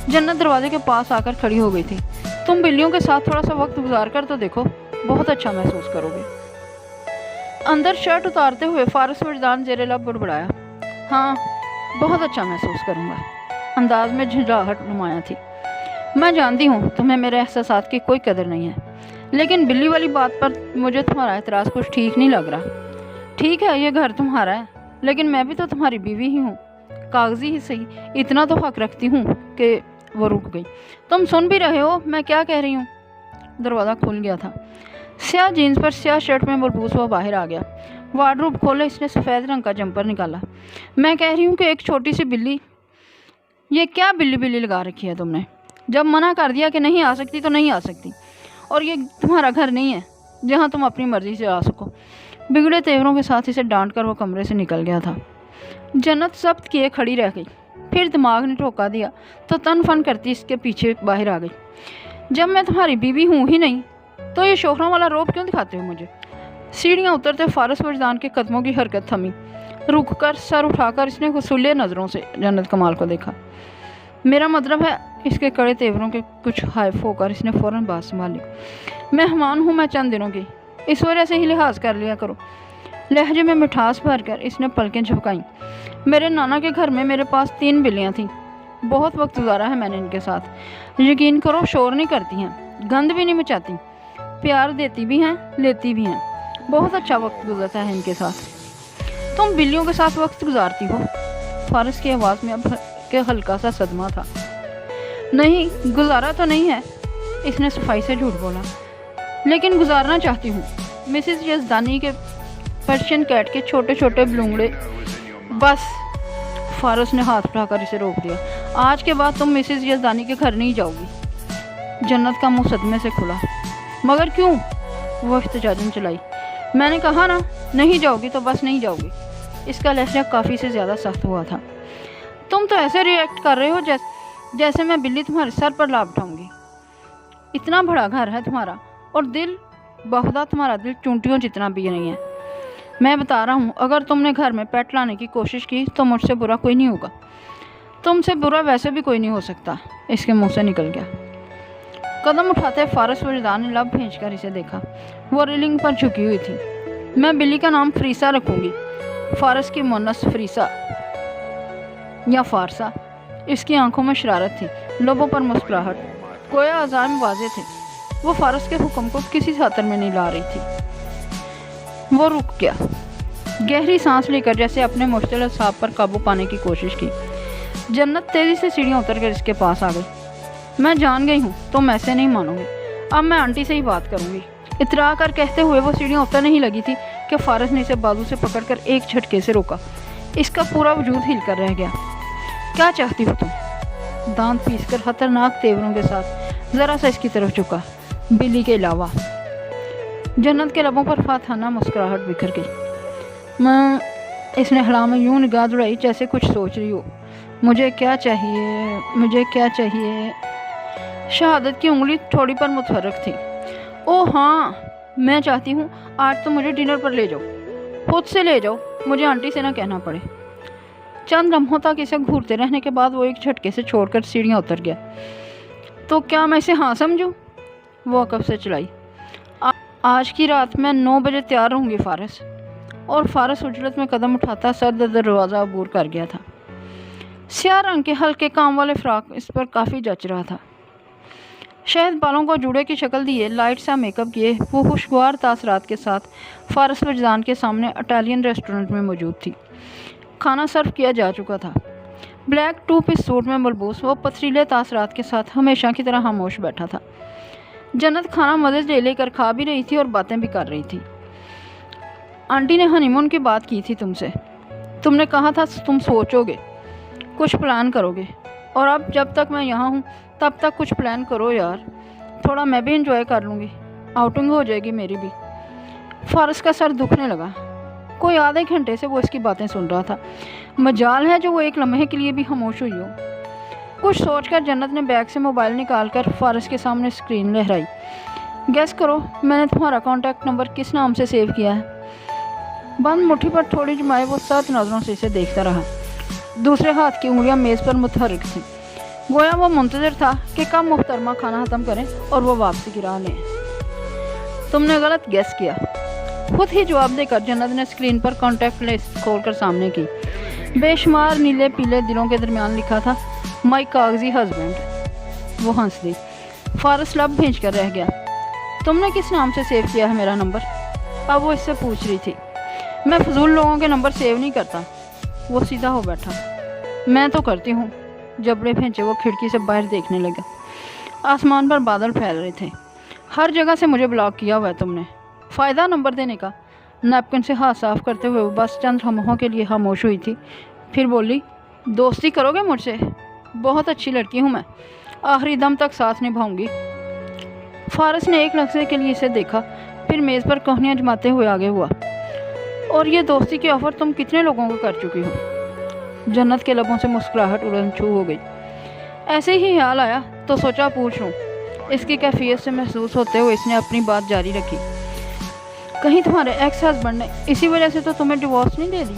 जन्नत दरवाजे के पास आकर खड़ी हो गई थी। तुम बिल्लियों के साथ थोड़ा सा वक्त गुजार कर तो देखो, बहुत अच्छा महसूस करोगे। अंदर शर्ट उतारते हुए फारस वजदान ज़ेरे लब बुड़बुड़ाया। हाँ, बहुत अच्छा महसूस करूँगा। अंदाज में झंझलाहट नुमाया थी। मैं जानती हूँ तुम्हें मेरे एहसासात की कोई कदर नहीं है, लेकिन बिल्ली वाली बात पर मुझे तुम्हारा एतराज़ कुछ ठीक नहीं लग रहा। ठीक है, ये घर तुम्हारा है, लेकिन मैं भी तो तुम्हारी बीवी ही हूँ। कागजी ही सही, इतना तो हक रखती हूँ कि। वो रुक गई। तुम सुन भी रहे हो मैं क्या कह रही हूँ? दरवाज़ा खुल गया था। स्याह जीन्स पर स्याह शर्ट में मलबूस हुआ बाहर आ गया। वार्डरोब खोले, इसने सफ़ेद रंग का जंपर निकाला। मैं कह रही हूँ कि एक छोटी सी बिल्ली। ये क्या बिल्ली बिल्ली लगा रखी है तुमने? जब मना कर दिया कि नहीं आ सकती तो नहीं आ सकती। और ये तुम्हारा घर नहीं है जहाँ तुम अपनी मर्ज़ी से आ सको। बिगड़े तेवरों के साथ इसे डांट कर वो कमरे से निकल गया था। जन्नत जब्त किए खड़ी रह गई। फिर दिमाग ने टोका दिया तो तन फन करती इसके पीछे बाहर आ गई। जब मैं तुम्हारी बीवी हूँ ही नहीं तो ये शोहरों वाला रोब क्यों दिखाते हो मुझे? सीढ़ियाँ उतरते फारस वजदान के कदमों की हरकत थमी। रुक कर सर उठाकर इसने खुसूले नज़रों से जन्नत कमाल को देखा। मेरा मतलब है, इसके कड़े तेवरों के कुछ हाइफ होकर इसने फ़ौरन बात संभाली। मेहमान हूँ मैं चंद दिनों की, इस वजह से ही लिहाज कर लिया करो। लहजे में मिठास भरकर इसने पलकें झपकाईं। मेरे नाना के घर में मेरे पास 3 बिल्लियाँ थीं। बहुत वक्त गुजारा है मैंने इनके साथ। यकीन करो, शोर नहीं करती हैं, गंद भी नहीं मचाती, प्यार देती भी हैं, लेती भी हैं। बहुत अच्छा वक्त गुजरता है इनके साथ। तुम बिल्लियों के साथ वक्त गुजारती हो? फारस की आवाज़ में अब के हल्का सा सदमा था। नहीं, गुजारा तो नहीं है, इसने सफाई से झूठ बोला, लेकिन गुजारना चाहती हूँ। मिसेस यज़दानी के पर्शियन कैट के छोटे छोटे बलूंगड़े। बस, फारस ने हाथ उठाकर इसे रोक दिया। आज के बाद तुम मिसेस यज़दानी के घर नहीं जाओगी। जन्नत का मुंह सदमे से खुला। मगर क्यों? वो इख्तिजाजन चलाई। मैंने कहा ना, नहीं जाओगी तो बस नहीं जाओगी। इसका लहजा काफ़ी से ज़्यादा सख्त हुआ था। तुम तो ऐसे रिएक्ट कर रहे हो जैसे मैं बिल्ली तुम्हारे सर पर ला उठाऊंगी। इतना बड़ा घर है तुम्हारा, और दिल, बहुधा तुम्हारा दिल चूंटियों जितना भी नहीं है। मैं बता रहा हूँ, अगर तुमने घर में पेट लाने की कोशिश की तो मुझसे बुरा कोई नहीं होगा। तुमसे बुरा वैसे भी कोई नहीं हो सकता। इसके मुंह से निकल गया। कदम उठाते फारस वजदान ने लब खींच कर इसे देखा। वो रेलिंग पर झुकी हुई थी। मैं बिल्ली का नाम फरीसा रखूँगी। फारस की मुन्नस फरीसा या फारसा। اس کی آنکھوں میں شرارت تھی، لبوں پر مسکراہٹ، گویا عزائم واضح تھے۔ وہ فارس کے حکم کو کسی خاطر میں نہیں لا رہی تھی۔ وہ رک گیا، گہری سانس لے کر جیسے اپنے مشتعل اعصاب پر قابو پانے کی کوشش کی۔ جنت تیزی سے سیڑھیاں اتر کر اس کے پاس آ گئی۔ میں جان گئی ہوں تم ایسے نہیں مانو گے، اب میں آنٹی سے ہی بات کروں گی، اترا کر کہتے ہوئے وہ سیڑھیاں اتر نہیں لگی تھی کہ فارس نے اسے بازو سے پکڑ کر ایک جھٹکے سے روکا۔ اس کا پورا وجود ہل کر رہ گیا۔ کیا چاہتی ہو تم؟ دانت پیس کر خطرناک تیوروں کے ساتھ ذرا سا اس کی طرف جھکا، بلی کے علاوہ۔ جنت کے لبوں پر فاتحانہ مسکراہٹ بکھر گئی۔ اس نے ہلا میں یوں نگاہ دوڑائی جیسے کچھ سوچ رہی ہو۔ مجھے کیا چاہیے؟ شہادت کی انگلی تھوڑی پر متحرک تھی۔ او ہاں، میں چاہتی ہوں آج تو مجھے ڈنر پر لے جاؤ، خود سے لے جاؤ، مجھے آنٹی سے نہ کہنا پڑے۔ چند لمحوں تک اسے گھورتے رہنے کے بعد وہ ایک جھٹکے سے چھوڑ کر سیڑھیاں اتر گیا۔ تو کیا میں اسے ہاں سمجھوں؟ وہ عقب سے چلائی۔ آج کی رات میں 9 بجے تیار رہوں گی فارس۔ اور فارس اجلت میں قدم اٹھاتا سر دروازہ عبور کر گیا تھا۔ سیاہ رنگ کے ہلکے کام والے فراق اس پر کافی جچ رہا تھا۔ شہد بالوں کو جوڑے کی شکل دیے، لائٹ سا میک اپ کیے، وہ خوشگوار تاثرات کے ساتھ فارس وجدان کے سامنے اٹالین ریسٹورنٹ میں موجود تھی۔ کھانا سرو کیا جا چکا تھا۔ بلیک 2 پیس سوٹ میں ملبوس وہ پتھریلے تاثرات کے ساتھ ہمیشہ کی طرح خاموش بیٹھا تھا۔ جنت کھانا مزے لے کر کھا بھی رہی تھی اور باتیں بھی کر رہی تھی۔ آنٹی نے ہنی مون کی بات کی تھی تم سے، تم نے کہا تھا تم سوچو گے، کچھ پلان کرو گے، اور اب جب تک میں یہاں ہوں تب تک کچھ پلان کرو یار، تھوڑا میں بھی انجوائے کر لوں گی، آؤٹنگ ہو جائے گی میری بھی۔ فارس کا سر دکھنے لگا۔ کوئی آدھے گھنٹے سے وہ اس کی باتیں سن رہا تھا، مجال ہے جو وہ ایک لمحے کے لیے بھی خاموش ہوئی ہو۔ کچھ سوچ کر جنت نے بیگ سے موبائل نکال کر فارس کے سامنے اسکرین لہرائی۔ گیس کرو میں نے تمہارا کانٹیکٹ نمبر کس نام سے سیو کیا ہے؟ بند مٹھی پر تھوڑی جمائے وہ 7 نظروں سے اسے دیکھتا رہا۔ دوسرے ہاتھ کی انگلیاں میز پر متحرک تھیں، گویا وہ منتظر تھا کہ کب محترمہ کھانا ختم کریں اور وہ واپسی کی راہ لیں۔ تم نے غلط گیس کیا، خود ہی جواب دے کر جنت نے اسکرین پر کانٹیکٹ لسٹ کھول کر سامنے کی۔ بے شمار نیلے پیلے دلوں کے درمیان لکھا تھا مائی کاغذی ہسبینڈ۔ وہ ہنس دی۔ فارس لب بھینچ کر رہ گیا۔ تم نے کس نام سے سیو کیا ہے میرا نمبر؟ اب وہ اس سے پوچھ رہی تھی۔ میں فضول لوگوں کے نمبر سیو نہیں کرتا۔ وہ سیدھا ہو بیٹھا۔ میں تو کرتی ہوں۔ جبڑے پھینچے وہ کھڑکی سے باہر دیکھنے لگا۔ آسمان پر بادل پھیل رہے تھے۔ ہر جگہ سے مجھے بلاک کیا ہوا ہے تم نے، فائدہ نمبر دینے کا؟ نیپکن سے ہاتھ صاف کرتے ہوئے وہ بس چند لمحوں کے لیے خاموش ہوئی تھی، پھر بولی دوستی کرو گے مجھ سے؟ بہت اچھی لڑکی ہوں میں، آخری دم تک ساتھ نبھاؤں گی۔ فارس نے ایک لحظے کے لیے اسے دیکھا، پھر میز پر کوہنیاں جماتے ہوئے آگے ہوا۔ اور یہ دوستی کی آفر تم کتنے لوگوں کو کر چکی ہو؟ جنت کے لبوں سے مسکراہٹ اڑن چھو ہو گئی۔ ایسے ہی خیال آیا تو سوچا پوچھ لوں۔ اس کی کیفیت سے محسوس ہوتے ہوئے اس نے اپنی بات جاری رکھی۔ کہیں تمہارے ایکس ہسبینڈ نے اسی وجہ سے تو تمہیں ڈیورس نہیں دے دی؟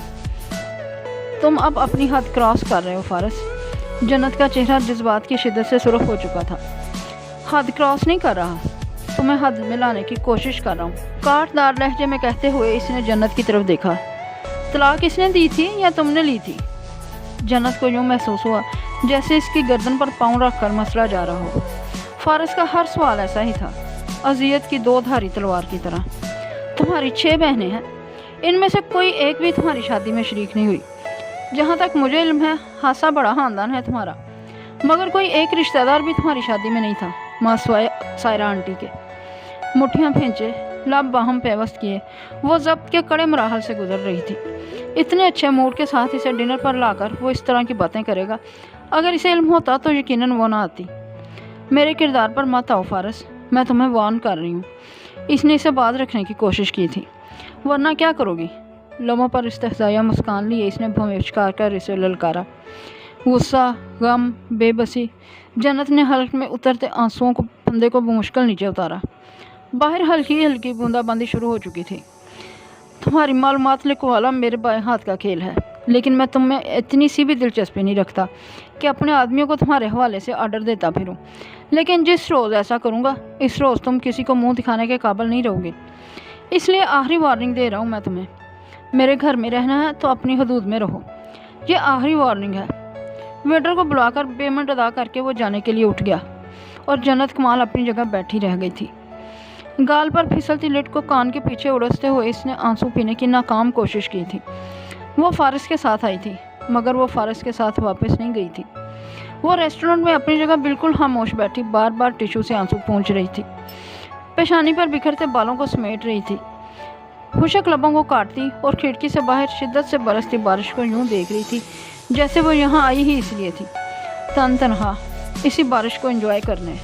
تم اب اپنی حد کراس کر رہے ہو فارس۔ جنت کا چہرہ جذبات کی شدت سے سرخ ہو چکا تھا۔ حد کراس نہیں کر رہا، تمہیں حد میں لانے کی کوشش کر رہا ہوں، کاٹ دار لہجے میں کہتے ہوئے اس نے جنت کی طرف دیکھا۔ طلاق اس نے دی تھی یا تم نے لی تھی؟ جنت کو یوں محسوس ہوا جیسے اس کی گردن پر پاؤں رکھ کر مسئلہ جا رہا ہو۔ فارس کا ہر سوال ایسا ہی تھا، اذیت کی 2 دھاری تلوار کی طرح۔ تمہاری 6 بہنیں ہیں، ان میں سے کوئی ایک بھی تمہاری شادی میں شریک نہیں ہوئی۔ جہاں تک مجھے علم ہے خاصا بڑا خاندان ہے تمہارا، مگر کوئی ایک رشتہ دار بھی تمہاری شادی میں نہیں تھا ماں سوائے سائرہ آنٹی کے۔ مٹھیاں پھینچے، لب باہم پیوست کیے، وہ ضبط کے کڑے مراحل سے گزر رہی تھی۔ اتنے اچھے موڈ کے ساتھ اسے ڈنر پر لا کر وہ اس طرح کی باتیں کرے گا، اگر اسے علم ہوتا تو یقیناً وہ نہ آتی۔ میرے کردار پر مت آؤ فارس، میں تمہیں وارن کر رہی ہوں۔ اس نے اسے باز رکھنے کی کوشش کی تھی۔ ورنہ کیا کرو گی؟ لبوں پر استحضائیہ مسکان لیے اس نے بھوچکار کر اسے للکارا۔ غصہ، غم، بے بسی۔ جنت نے حلق میں اترتے آنسوؤں کو بندے کو بمشکل نیچے اتارا۔ باہر ہلکی ہلکی بوندا باندی شروع ہو چکی تھی۔ تمہاری معلومات لکھو والا میرے بائیں ہاتھ کا کھیل ہے، لیکن میں تم میں اتنی سی بھی دلچسپی نہیں رکھتا کہ اپنے آدمیوں کو تمہارے حوالے سے آرڈر دیتا پھروں۔ لیکن جس روز ایسا کروں گا اس روز تم کسی کو منہ دکھانے کے قابل نہیں رہو گے۔ اس لیے آخری وارننگ دے رہا ہوں میں تمہیں، میرے گھر میں رہنا ہے تو اپنی حدود میں رہو۔ یہ آخری وارننگ ہے۔ वेटर को बुलाकर पेमेंट अदा करके वो जाने के लिए उठ गया और जन्नत कमाल अपनी जगह बैठी रह गई थी। गाल पर फिसलती लिट को कान के पीछे उड़सते हुए इसने आंसू पीने की नाकाम कोशिश की थी। वो फारिस के साथ आई थी, मगर वो फारिस के साथ वापस नहीं गई थी। वो रेस्टोरेंट में अपनी जगह बिल्कुल खामोश बैठी बार बार टिश्यू से आंसू पोंछ रही थी, पेशानी पर बिखरते बालों को समेट रही थी, खुशक लबों को काटती और खिड़की से बाहर शिद्दत से बरसती बारिश को यूं देख रही थी जैसे वो यहाँ आई ही इसलिए थी, तनहा इसी बारिश को एंजॉय करने,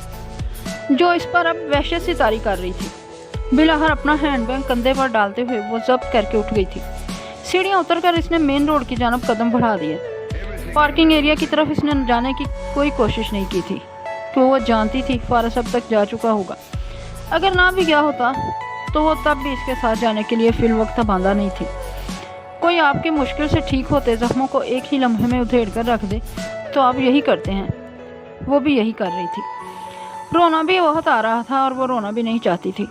जो इस पर अब वहशत सी तारी कर रही थी। बिलाहर अपना हैंडबैग कंधे पर डालते हुए वो जब्त करके उठ गई थी। सीढ़ियाँ उतरकर इसने मेन रोड की जानब कदम बढ़ा दिए। पार्किंग एरिया की तरफ इसने जाने की कोई कोशिश नहीं की थी, तो वो जानती थी फारिस अब तक जा चुका होगा। अगर ना भी गया होता तो वो तब भी इसके साथ जाने के लिए फिल वक्त बांधा नहीं थी। कोई आपके मुश्किल से ठीक होते ज़ख्मों को एक ही लम्हे में उधेड़ कर रख दे तो आप यही करते हैं। वो भी यही कर रही थी। रोना भी बहुत आ रहा था और वो रोना भी नहीं चाहती थी।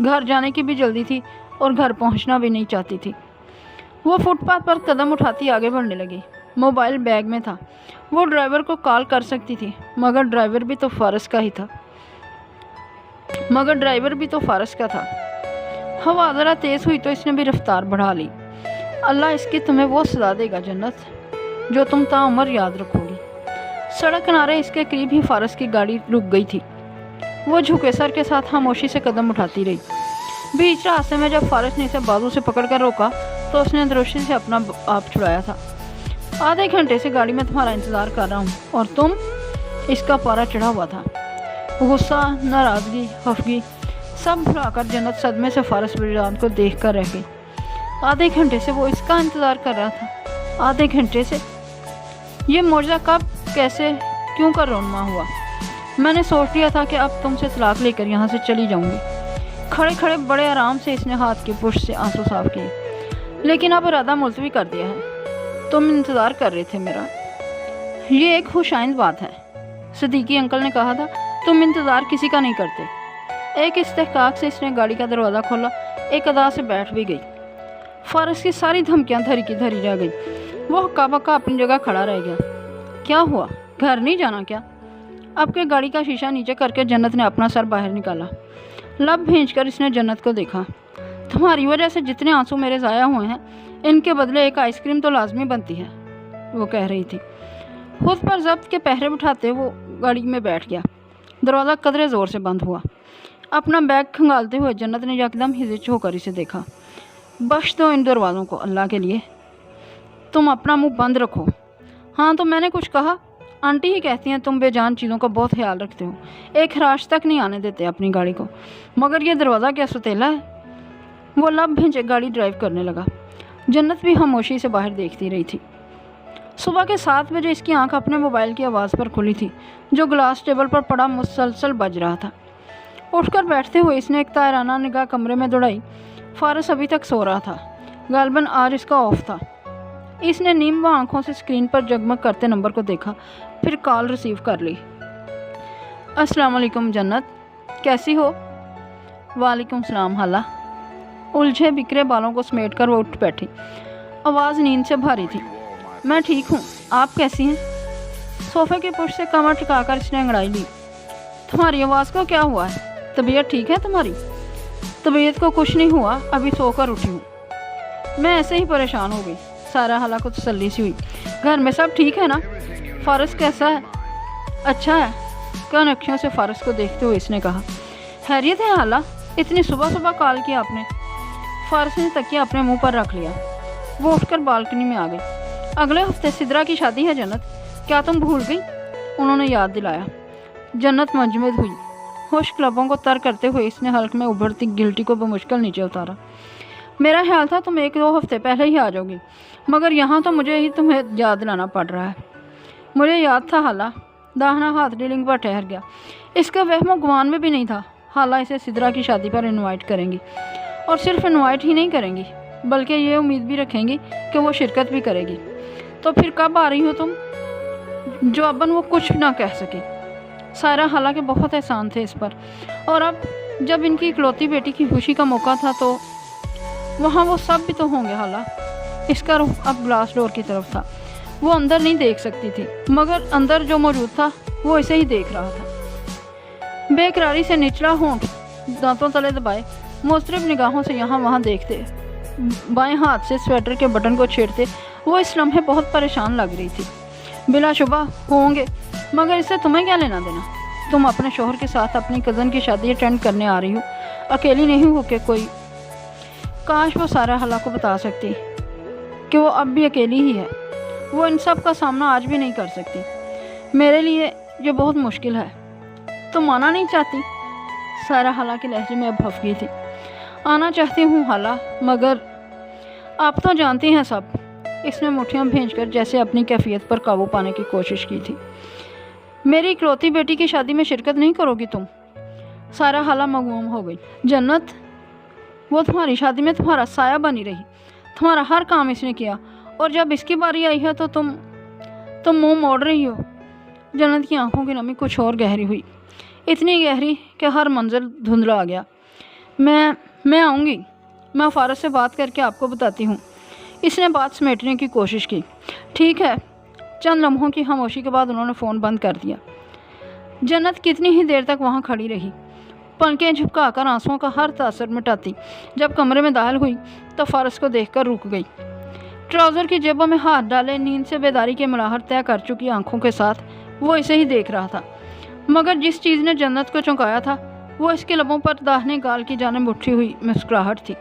घर जाने की भी जल्दी थी और घर पहुंचना भी नहीं चाहती थी। वो फुटपाथ पर कदम उठाती आगे बढ़ने लगी। मोबाइल बैग में था। वो ड्राइवर को कॉल कर सकती थी, मगर ड्राइवर भी तो फारिस का था। हवा ज़रा तेज़ हुई तो इसने भी रफ्तार बढ़ा ली। अल्लाह इसकी तुम्हें वो सजा देगा जन्नत, जो तुम ताउम्र याद रखोगी। सड़क किनारे इसके करीब ही फारिस की गाड़ी रुक गई थी। वो झुके सर के साथ खामोशी से कदम उठाती रही। बीच रास्ते में जब फारिस ने इसे बाजू से पकड़कर रोका तो उसने अंदरोशी से अपना आप छुड़ाया था। आधे घंटे से गाड़ी में तुम्हारा इंतज़ार कर रहा हूँ और तुम, इसका पारा चढ़ा हुआ था। गुस्सा, नाराज़गी, खफगी सब भुलाकर जन्नत सदमे से फारिस बिजान को देख कर रह गई। आधे घंटे से वो इसका इंतज़ार कर रहा था। आधे घंटे से ये मौजज़ा कब, कैसे, क्यों कर रोनमा हुआ। मैंने सोच लिया था कि अब तुमसे तलाक लेकर यहाँ से चली जाऊँगी। खड़े खड़े बड़े आराम से इसने हाथ की पुश से आंसू साफ किए, लेकिन अब इरादा मुलतवी कर दिया है। तुम इंतज़ार कर रहे थे मेरा। ये एक खुशाइंद बात है। सदीकी अंकल ने कहा था तुम इंतज़ार किसी का नहीं करते। एक इस्तेहकाक से इसने गाड़ी का दरवाज़ा खोला, एक अदा से बैठ भी गई। फारिस की सारी धमकियाँ धरी की धरी रह गई। वो हक्का बक्का अपनी जगह खड़ा रह गया। क्या हुआ, घर नहीं जाना क्या? अब के गाड़ी का शीशा नीचे करके जन्नत ने अपना सर बाहर निकाला। लब भींच कर इसने जन्नत को देखा। तुम्हारी वजह से जितने आंसू मेरे ज़ाया हुए हैं, इनके बदले एक आइसक्रीम तो लाजमी बनती है, वो कह रही थी। खुद पर जब्त के पहरे बिठाते वो गाड़ी में बैठ गया। दरवाज़ा कदरे ज़ोर से बंद हुआ। अपना बैग खंगालते हुए जन्नत ने यकदम हिज़च होकर इसे देखा। बख्श दो इन दरवाज़ों को अल्लाह के लिए। तुम अपना मुंह बंद रखो। हाँ तो मैंने कुछ कहा? आंटी ही कहती हैं तुम बेजान चीज़ों का बहुत ख्याल रखते हो। एक खराश तक नहीं आने देते अपनी गाड़ी को, मगर ये दरवाज़ा क्या सुतेला है? वो लब भींचे गाड़ी ड्राइव करने लगा। जन्नत भी खामोशी से बाहर देखती रही थी। सुबह के 7 बजे इसकी आंख अपने मोबाइल की आवाज़ पर खुली थी, जो ग्लास टेबल पर पड़ा मुसलसल बज रहा था। उठकर बैठते हुए इसने एक तायराना निगाह कमरे में दौड़ाई। फारिस अभी तक सो रहा था। गालबन आज इसका ऑफ था। इसने नीम आंखों से स्क्रीन पर जगमग करते नंबर को देखा, फिर कॉल रिसीव कर ली। अस्सलाम वालेकुम जन्नत, कैसी हो? वालेकुम सलाम हाला। उलझे बिखरे बालों को समेट कर वो उठ बैठी। आवाज़ नींद से भारी थी। मैं ठीक हूँ, आप कैसी हैं? सोफे के पुश से कमर टिकाकर इसने अंगड़ाई ली। तुम्हारी आवाज़ को क्या हुआ है? तबीयत ठीक है तुम्हारी? तबीयत को कुछ नहीं हुआ, अभी सोकर उठी हूँ। मैं ऐसे ही परेशान हो गई। सारा हाला को तसल्ली सी हुई। घर में सब ठीक है ना? फारिस कैसा है? अच्छा है। कन अखियों से फारिस को देखते हुए इसने कहा, खैरियत है हाला? इतनी सुबह सुबह कॉल किया आपने? फारिस ने तकिया अपने मुंह पर रख लिया। वो उठकर बालकनी में आ गई। अगले हफ्ते सिद्रा की शादी है जन्नत, क्या तुम भूल गई? उन्होंने याद दिलाया। जन्नत मंजमद हुई। खुश्क लबों को तर करते हुए इसने हल्क में उभरती गिल्टी को बमुश्किल नीचे उतारा। मेरा ख्याल था तुम 1-2 हफ्ते पहले ही आ जाओगी, मगर यहाँ तो मुझे ही तुम्हें याद दिलाना पड़ रहा है। मुझे याद था हाला। दाहिना हाथ डीलिंग पर ठहर गया। इसका वहमो गुमान में भी नहीं था हाला इसे सिद्रा की शादी पर इनवाइट करेंगी, और सिर्फ इनवाइट ही नहीं करेंगी बल्कि ये उम्मीद भी रखेंगी कि वो शिरकत भी करेगी। तो फिर कब आ रही हो तुम? जवाबन वो कुछ ना कह सके। सारा हाला के बहुत एहसान थे इस पर, और अब जब इनकी इकलौती बेटी की खुशी का मौका था तो वहाँ वो सब भी तो होंगे हाला। इसका रुख अब ग्लास डोर की तरफ था। वो अंदर नहीं देख सकती थी, मगर अंदर जो मौजूद था वो इसे ही देख रहा था। बेकरारी से निचला होंठ दांतों तले दबाए मुस्तरिब निगाहों से यहाँ वहाँ देखते, बाएं हाथ से स्वेटर के बटन को छेड़ते वो इस लम्हे बहुत परेशान लग रही थी। बिलाशुबा होंगे, मगर इससे तुम्हें क्या लेना देना? तुम अपने शोहर के साथ अपनी कज़न की शादी अटेंड करने आ रही हो, अकेली नहीं हो के कोई। काश वो सारा हला को बता सकती कि वो अब भी अकेली ही है, वो इन सब का सामना आज भी नहीं कर सकती। मेरे लिए ये बहुत मुश्किल है। तुम आना नहीं चाहती? सारा हला के लहजे में अब भफ गई थी। आना चाहती हूँ हाला, मगर आप तो जानती हैं सब। इसने मुट्ठियाँ भींचकर जैसे अपनी कैफियत पर काबू पाने की कोशिश की थी। मेरी इकलौती बेटी की शादी में शिरकत नहीं करोगी तुम? सारा हाला मगमूम हो गई। जन्नत, वो तुम्हारी शादी में तुम्हारा साया बनी रही, तुम्हारा हर काम इसने किया, और जब इसकी बारी आई है तो तुम मुंह मोड़ रही हो। जन्नत की आंखों की नमी कुछ और गहरी हुई, इतनी गहरी कि हर मंजर धुंधला आ गया। मैं आऊँगी, मैं फारस से बात करके आपको बताती हूँ। इसने बात समेटने की कोशिश की। ठीक है। चंद लम्हों की खामोशी के बाद उन्होंने फ़ोन बंद कर दिया। जन्नत कितनी ही देर तक वहाँ खड़ी रही, पलकें झुकाकर आंसुओं का हर तासर मिटाती। जब कमरे में दाखिल हुई तो फारस को देखकर रुक गई। ट्राउज़र की जेबों में हाथ डाले, नींद से बेदारी के मलाहर तय कर चुकी आंखों के साथ वो इसे ही देख रहा था। मगर जिस चीज़ ने जन्नत को चौंकाया था वो इसके लबों पर दाहिने गाल की जानिब उठी हुई मुस्कुराहट थी,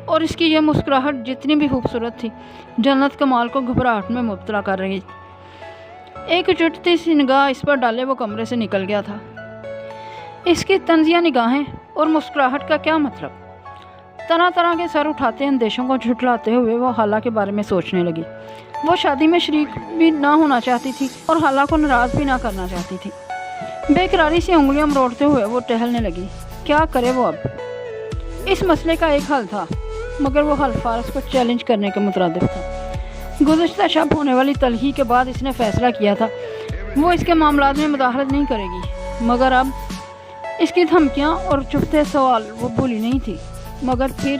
और इसकी यह मुस्कुराहट जितनी भी खूबसूरत थी, जन्नत कमाल को घबराहट में मुब्तला कर रही। एक चुटती सी निगाह इस पर डाले वो कमरे से निकल गया था। इसकी तंजिया निगाहें और मुस्कुराहट का क्या मतलब? तरह तरह के सर उठाते अंदेशों को झुठलाते हुए वो हाला के बारे में सोचने लगी। वो शादी में शरीक भी ना होना चाहती थी और हाला को नाराज़ भी ना करना चाहती थी। बेकरारी से उंगलियां मरोड़ते हुए वो टहलने लगी। क्या करे वो अब? इस मसले का एक हल था, मगर वो हल फारस को चैलेंज करने के मुतरादिफ था। गुज़श्ता शब होने वाली तलही के बाद इसने फैसला किया था वो इसके मामलात में मुदाखलत नहीं करेगी, मगर अब इसकी धमकियां और चुभते सवाल वो भूली नहीं थी। मगर फिर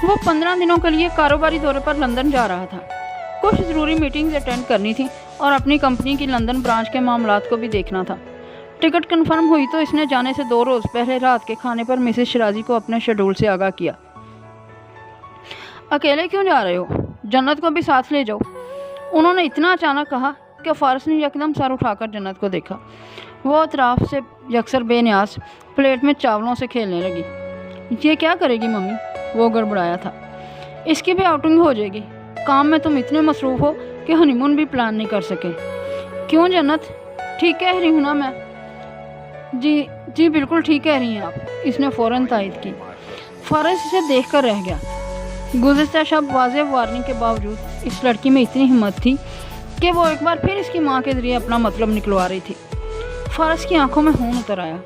वो 15 दिनों के लिए कारोबारी दौरे पर लंदन जा रहा था। कुछ ज़रूरी मीटिंग्स अटेंड करनी थी और अपनी कंपनी की लंदन ब्रांच के मामलात को भी देखना था। टिकट कंफर्म हुई तो इसने जाने से 2 रोज़ पहले रात के खाने पर मिसेस शिराजी को अपने शेड्यूल से आगाह किया। अकेले क्यों जा रहे हो? जन्नत को भी साथ ले जाओ। उन्होंने इतना अचानक कहा कि फारस ने यकदम सर उठाकर जन्नत को देखा। वो अतराफ से यकसर बेनियाज प्लेट में चावलों से खेलने लगी। ये क्या करेगी मम्मी? वो गड़बड़ाया था। इसकी भी आउटिंग हो जाएगी। काम में तुम इतने मसरूफ़ हो कि हनीमून भी प्लान नहीं कर सके। क्यों जन्नत? ठीक कह रही हूँ ना मैं? जी बिल्कुल ठीक कह रही हैं आप, इसने फ़ौरन तायद की। फारस इसे देख कर रह गया। गुज़श्ता शब वाज़ेह वार्निंग के बावजूद इस लड़की में इतनी हिम्मत थी कि वो एक बार फिर इसकी माँ के ज़रिए अपना मतलब निकलवा रही थी। फारस की आंखों में खून उतर आया।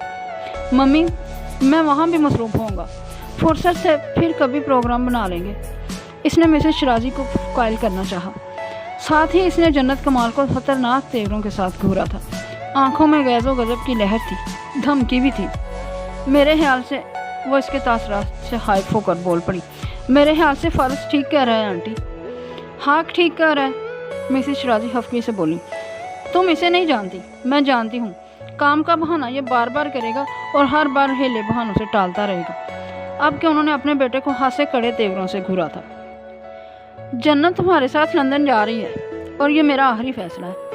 मम्मी, मैं वहाँ भी मसरूफ़ होऊंगा, फुर्सत से फिर कभी प्रोग्राम बना लेंगे। इसने मिसेस शिराजी को कायल करना चाहा। साथ ही इसने जन्नत कमाल को खतरनाक तेवरों के साथ घूरा था। आंखों में गैज़ो गज़ब की लहर थी, धमकी भी थी। मेरे ख्याल से वो इसके तासरात से हाइफ होकर बोल पड़ी। मेरे ख्याल से फारस ठीक कह रहा है आंटी। हाँ ठीक कह रहा है, मिसेस शिराजी हफ्की से बोली। तुम इसे नहीं जानती, मैं जानती हूँ। काम का बहाना ये बार बार करेगा और हर बार हेले बहानों से टालता रहेगा। अब कि उन्होंने अपने बेटे को हाथ से कड़े तेवरों से घूरा था। जन्नत तुम्हारे साथ लंदन जा रही है और ये मेरा आखिरी फैसला है।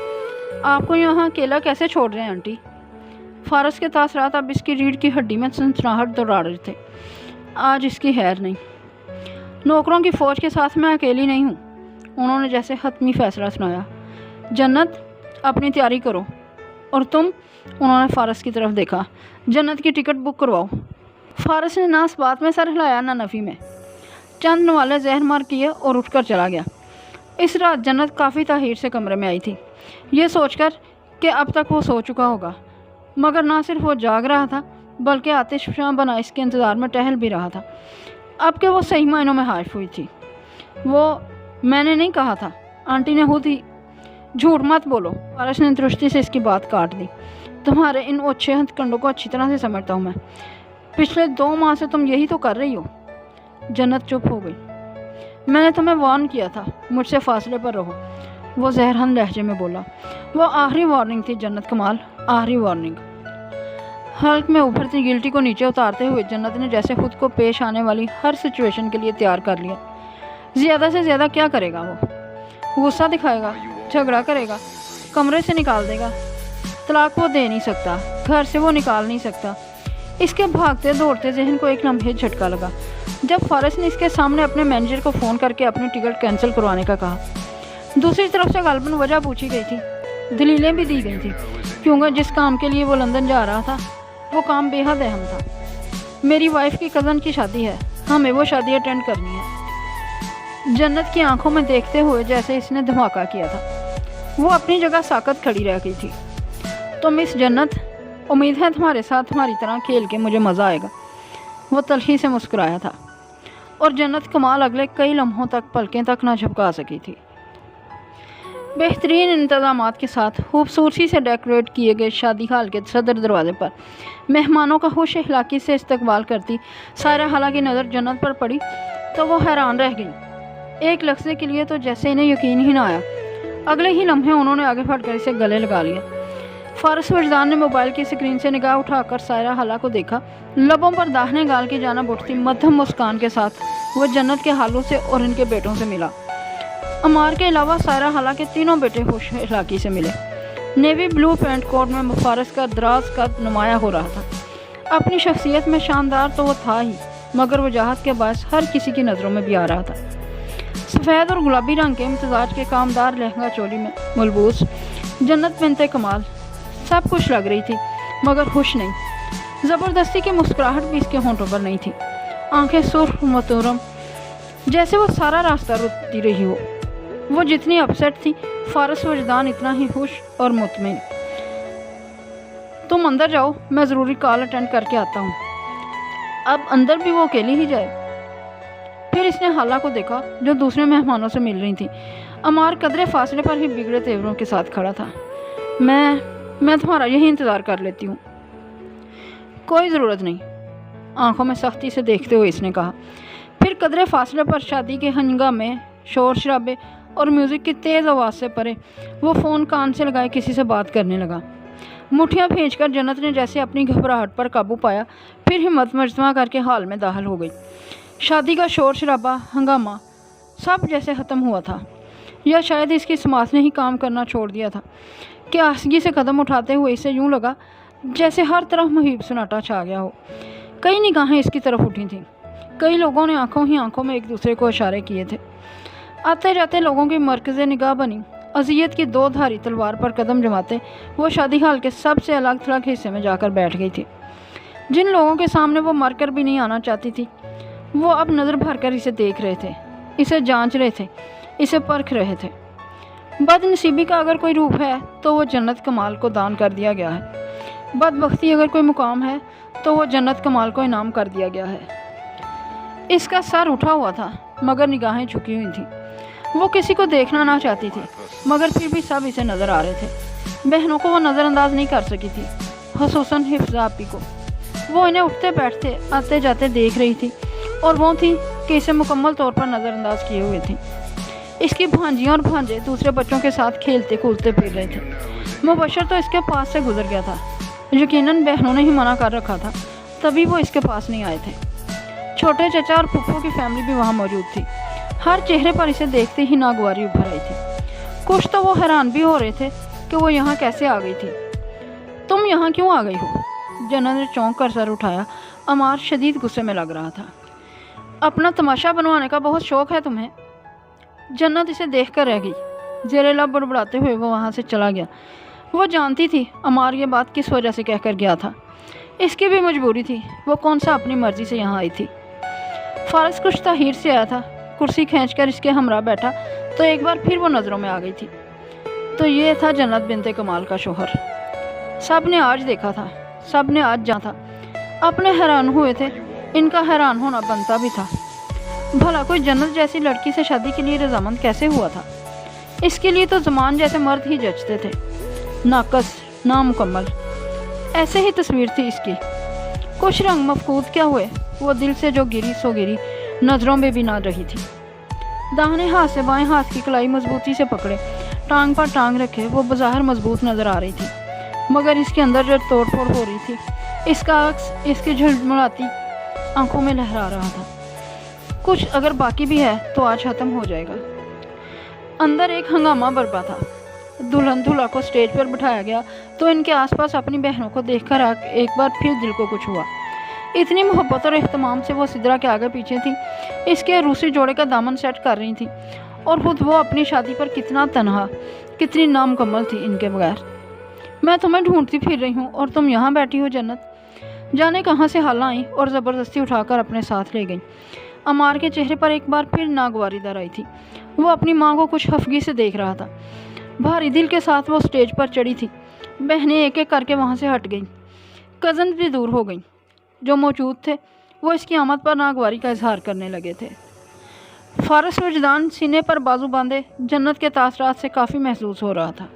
आपको यहाँ अकेला कैसे छोड़ रहे हैं आंटी? फारस के तासरात अब इसकी रीढ़ की हड्डी में सनसनाहट दौड़ा रहे थे। आज इसकी खैर नहीं। नौकरों की फ़ौज के साथ मैं अकेली नहीं हूँ। उन्होंने जैसे हतमी फैसला सुनाया। जन्नत, अपनी तैयारी करो। और तुम? उन्होंने फारस की तरफ देखा। जन्नत की टिकट बुक करवाओ। फारस ने ना इस बात में सर हिलाया ना नफ़ी में। चंद नवाले जहर मार किए और उठकर चला गया। इस रात जन्नत काफ़ी ताहीर से कमरे में आई थी, ये सोचकर कि अब तक वो सो चुका होगा। मगर ना सिर्फ वो जाग रहा था बल्कि आतिशफ़शां बना इसके इंतज़ार में टहल भी रहा था। अब के वो सही मायनों में हाइफ हुई थी। वो मैंने नहीं कहा था, आंटी ने खुद ही। झूठ मत बोलो, फारस ने दुरुस्ती से इसकी बात काट दी। तुम्हारे इन ओछे हथकंडों को अच्छी तरह से समझता हूँ मैं। पिछले 2 माह से तुम यही तो कर रही हो। जन्नत चुप हो गई। मैंने तुम्हें वार्न किया था, मुझसे फासले पर रहो, वो जहरान लहजे में बोला। वो आखिरी वार्निंग थी जन्नत कमाल, आखिरी वार्निंग। हल्क में उभरती गिल्टी को नीचे उतारते हुए जन्नत ने जैसे खुद को पेश आने वाली हर सिचुएशन के लिए तैयार कर लिया। ज़्यादा से ज़्यादा क्या करेगा वो? गुस्सा दिखाएगा, झगड़ा करेगा, कमरे से निकाल देगा। तलाक वो दे नहीं सकता, घर से वो निकाल नहीं सकता। इसके भागते दौड़ते जहन को एक लम्हे झटका लगा जब फारिस ने इसके सामने अपने मैनेजर को फ़ोन करके अपनी टिकट कैंसिल करवाने का कहा। दूसरी तरफ से गालबन वजह पूछी गई थी, दलीलें भी दी गई थी, क्योंकि जिस काम के लिए वो लंदन जा रहा था वो काम बेहद अहम था। मेरी वाइफ की कज़न की शादी है, हमें वो शादी अटेंड करनी है। जन्नत की आंखों में देखते हुए जैसे इसने धमाका किया था, वो अपनी जगह साकत खड़ी रह गई थी। तो मिस जन्नत, उम्मीद है तुम्हारे साथ हमारी तरह खेल के मुझे मज़ा आएगा। वो तलखी से मुस्कुराया था और जन्नत कमाल अगले कई लम्हों तक पलकें तक ना झपका सकी थी। बेहतरीन इंतज़ामात के साथ खूबसूरती से डेकोरेट किए गए शादी हाल के सदर दरवाजे पर मेहमानों का होश इखलाकी से इस्तकबाल करती सायरा हाला की नज़र जन्नत पर पड़ी तो वो हैरान रह गई। एक लफ्ज़े के लिए तो जैसे इन्हें यकीन ही ना आया। अगले ही लम्हे उन्होंने आगे बढ़कर इसे गले लगा लिया। फारिस वजदान ने मोबाइल की स्क्रीन से निगाह उठाकर सायरा हाला को देखा। लबों पर दाहिने गाल की जानिब उठती मध्यम मुस्कान के साथ वह जन्नत के हालों से और इनके बेटों से मिला। अमार के अलावा सायरा हाला के तीनों बेटे होश इखलाकी से मिले। नेवी ब्लू पैंट कोट में फारिस का दराज कद नुमाया हो रहा था। अपनी शख्सियत में शानदार तो वो था ही, मगर वजाहत के बायस हर किसी की नज़रों में भी आ रहा था। सफ़ेद और गुलाबी रंग के इम्तजाज के कामदार लहंगा चोली में मलबूस जन्नत बिनते कमाल सब कुछ लग रही थी, मगर खुश नहीं। ज़बरदस्ती की मुस्कुराहट भी इसके होंठों पर नहीं थी। आंखें सुर्ख मतूरम, जैसे वो सारा रास्ता रुकती रही हो। वो जितनी अपसेट थी, फारिस वजदान इतना ही खुश और मुतमिन। तुम अंदर जाओ, मैं ज़रूरी कॉल अटेंड करके आता हूँ। अब अंदर भी वो अकेली ही जाए। फिर इसने हाला को देखा जो दूसरे मेहमानों से मिल रही थी। अमार कदरे फासले पर ही बिगड़े तेवरों के साथ खड़ा था। मैं तुम्हारा यही इंतज़ार कर लेती हूँ। कोई ज़रूरत नहीं, आंखों में सख्ती से देखते हुए इसने कहा। फिर कदरे फासले पर शादी के हंगामे, शोर शराबे और म्यूज़िक की तेज़ आवाज़ से परे वो फ़ोन कान से लगाए किसी से बात करने लगा। मुठियाँ खींचकर जन्नत ने जैसे अपनी घबराहट पर काबू पाया, फिर हिम्मत मजमा करके हाल में दाखिल हो गई। शादी का शोर शराबा, हंगामा सब जैसे ख़त्म हुआ था, या शायद इसकी समाज ने ही काम करना छोड़ दिया था कि आसगी से कदम उठाते हुए इसे यूँ लगा जैसे हर तरफ मुहीब सन्नाटा छा गया हो। कई निगाहें इसकी तरफ उठी थीं। कई लोगों ने आंखों ही आंखों में एक दूसरे को इशारे किए थे। आते जाते लोगों की मरकज़ निगाह बनी। अज़ियत की दो धारी तलवार पर कदम जमाते वो शादी हाल के सबसे अलग थलग हिस्से में जाकर बैठ गई थी। जिन लोगों के सामने वो मरकर भी नहीं आना चाहती थी, वो अब नज़र भर कर इसे देख रहे थे, इसे जांच रहे थे, इसे परख रहे थे। बदनसीबी का अगर कोई रूप है तो वो जन्नत कमाल को दान कर दिया गया है। बदबख्ती अगर कोई मुकाम है तो वो जन्नत कमाल को इनाम कर दिया गया है। इसका सर उठा हुआ था, मगर निगाहें झुकी हुई थीं। वो किसी को देखना ना चाहती थी, मगर फिर भी सब इसे नज़र आ रहे थे। बहनों को वो नज़रअंदाज नहीं कर सकी थी, ख़ुसूसन हिफ्ज़ा आपी को। वो इन्हें उठते बैठते आते जाते देख रही थी, और वो थी कि इसे मुकम्मल तौर पर नज़रअंदाज किए हुए थी। इसकी भांजियाँ और भांजे दूसरे बच्चों के साथ खेलते कूदते फिर रहे थे। मुबशर तो इसके पास से गुजर गया था। यकीनन बहनों ने ही मना कर रखा था, तभी वो इसके पास नहीं आए थे। छोटे चचा और पुप्पो की फैमिली भी वहाँ मौजूद थी। हर चेहरे पर इसे देखते ही नागवारी उभर आई थी। कुछ तो वो हैरान भी हो रहे थे कि वो यहाँ कैसे आ गई थी। तुम यहाँ क्यों आ गई हो? जन्नत ने चौंक कर सर उठाया। अमार शदीद गुस्से में लग रहा था। अपना तमाशा बनवाने का बहुत शौक़ है तुम्हें? जन्नत इसे देख कर रह गई। ज़ेरे लब बड़बड़ाते हुए वो वहाँ से चला गया। वो जानती थी अमार ये बात किस वजह से कहकर गया था। इसकी भी मजबूरी थी, वो कौन सा अपनी मर्ज़ी से यहाँ आई थी। फारिस कुछ ताहीर से आया था, कुर्सी खींचकर इसके हमरा बैठा तो एक बार फिर वो नज़रों में आ गई थी। तो ये था जन्नत बिनते कमाल का शोहर। सब ने आज देखा था, सब ने आज जाना था। अपने हैरान हुए थे, इनका हैरान होना बनता भी था। भला कोई जन्नत जैसी लड़की से शादी के लिए रजामंद कैसे हुआ था? इसके लिए तो ज़मान जैसे मर्द ही जचते थे। नाकस, नामुकम्मल, ऐसे ही तस्वीर थी इसकी। कुछ रंग मफकूद क्या हुए, वो दिल से जो गिरी सो गिरी, नज़रों में भी ना रही थी। दाहिने हाथ से बाएं हाथ की कलाई मजबूती से पकड़े, टांग पर टांग रखे। वो बज़ाहिर मजबूत नज़र आ रही थी, मगर इसके अंदर जो तोड़ फोड़ हो रही थी, इसका अक्स इसकी झलमलाती आंखों में लहरा रहा था। कुछ अगर बाकी भी है तो आज ख़त्म हो जाएगा। अंदर एक हंगामा बरपा था। दुल्हन दूल्हा को स्टेज पर बिठाया गया तो इनके आसपास अपनी बहनों को देखकर एक बार फिर दिल को कुछ हुआ। इतनी मोहब्बत और एहतमाम से वो सिदरा के आगे पीछे थी, इसके रूसी जोड़े का दामन सेट कर रही थी, और खुद वो अपनी शादी पर कितना तन्हा, कितनी नामुकम्मल थी इनके बगैर। मैं तुम्हें ढूंढती फिर रही हूँ और तुम यहाँ बैठी हो जन्नत। जाने कहाँ से हाला आई और ज़बरदस्ती उठाकर अपने साथ ले गई। अमार के चेहरे पर एक बार फिर नागवारी दर आई थी। वो अपनी माँ को कुछ खफगी से देख रहा था। भारी दिल के साथ वो स्टेज पर चढ़ी थी। बहनें एक एक करके वहाँ से हट गईं। कज़न भी दूर हो गईं। जो मौजूद थे वो इसकी आमद पर नागवारी का इजहार करने लगे थे। फारस वजदान सीने पर बाजू बांधे जन्नत के तासरात से काफ़ी महसूस हो रहा था।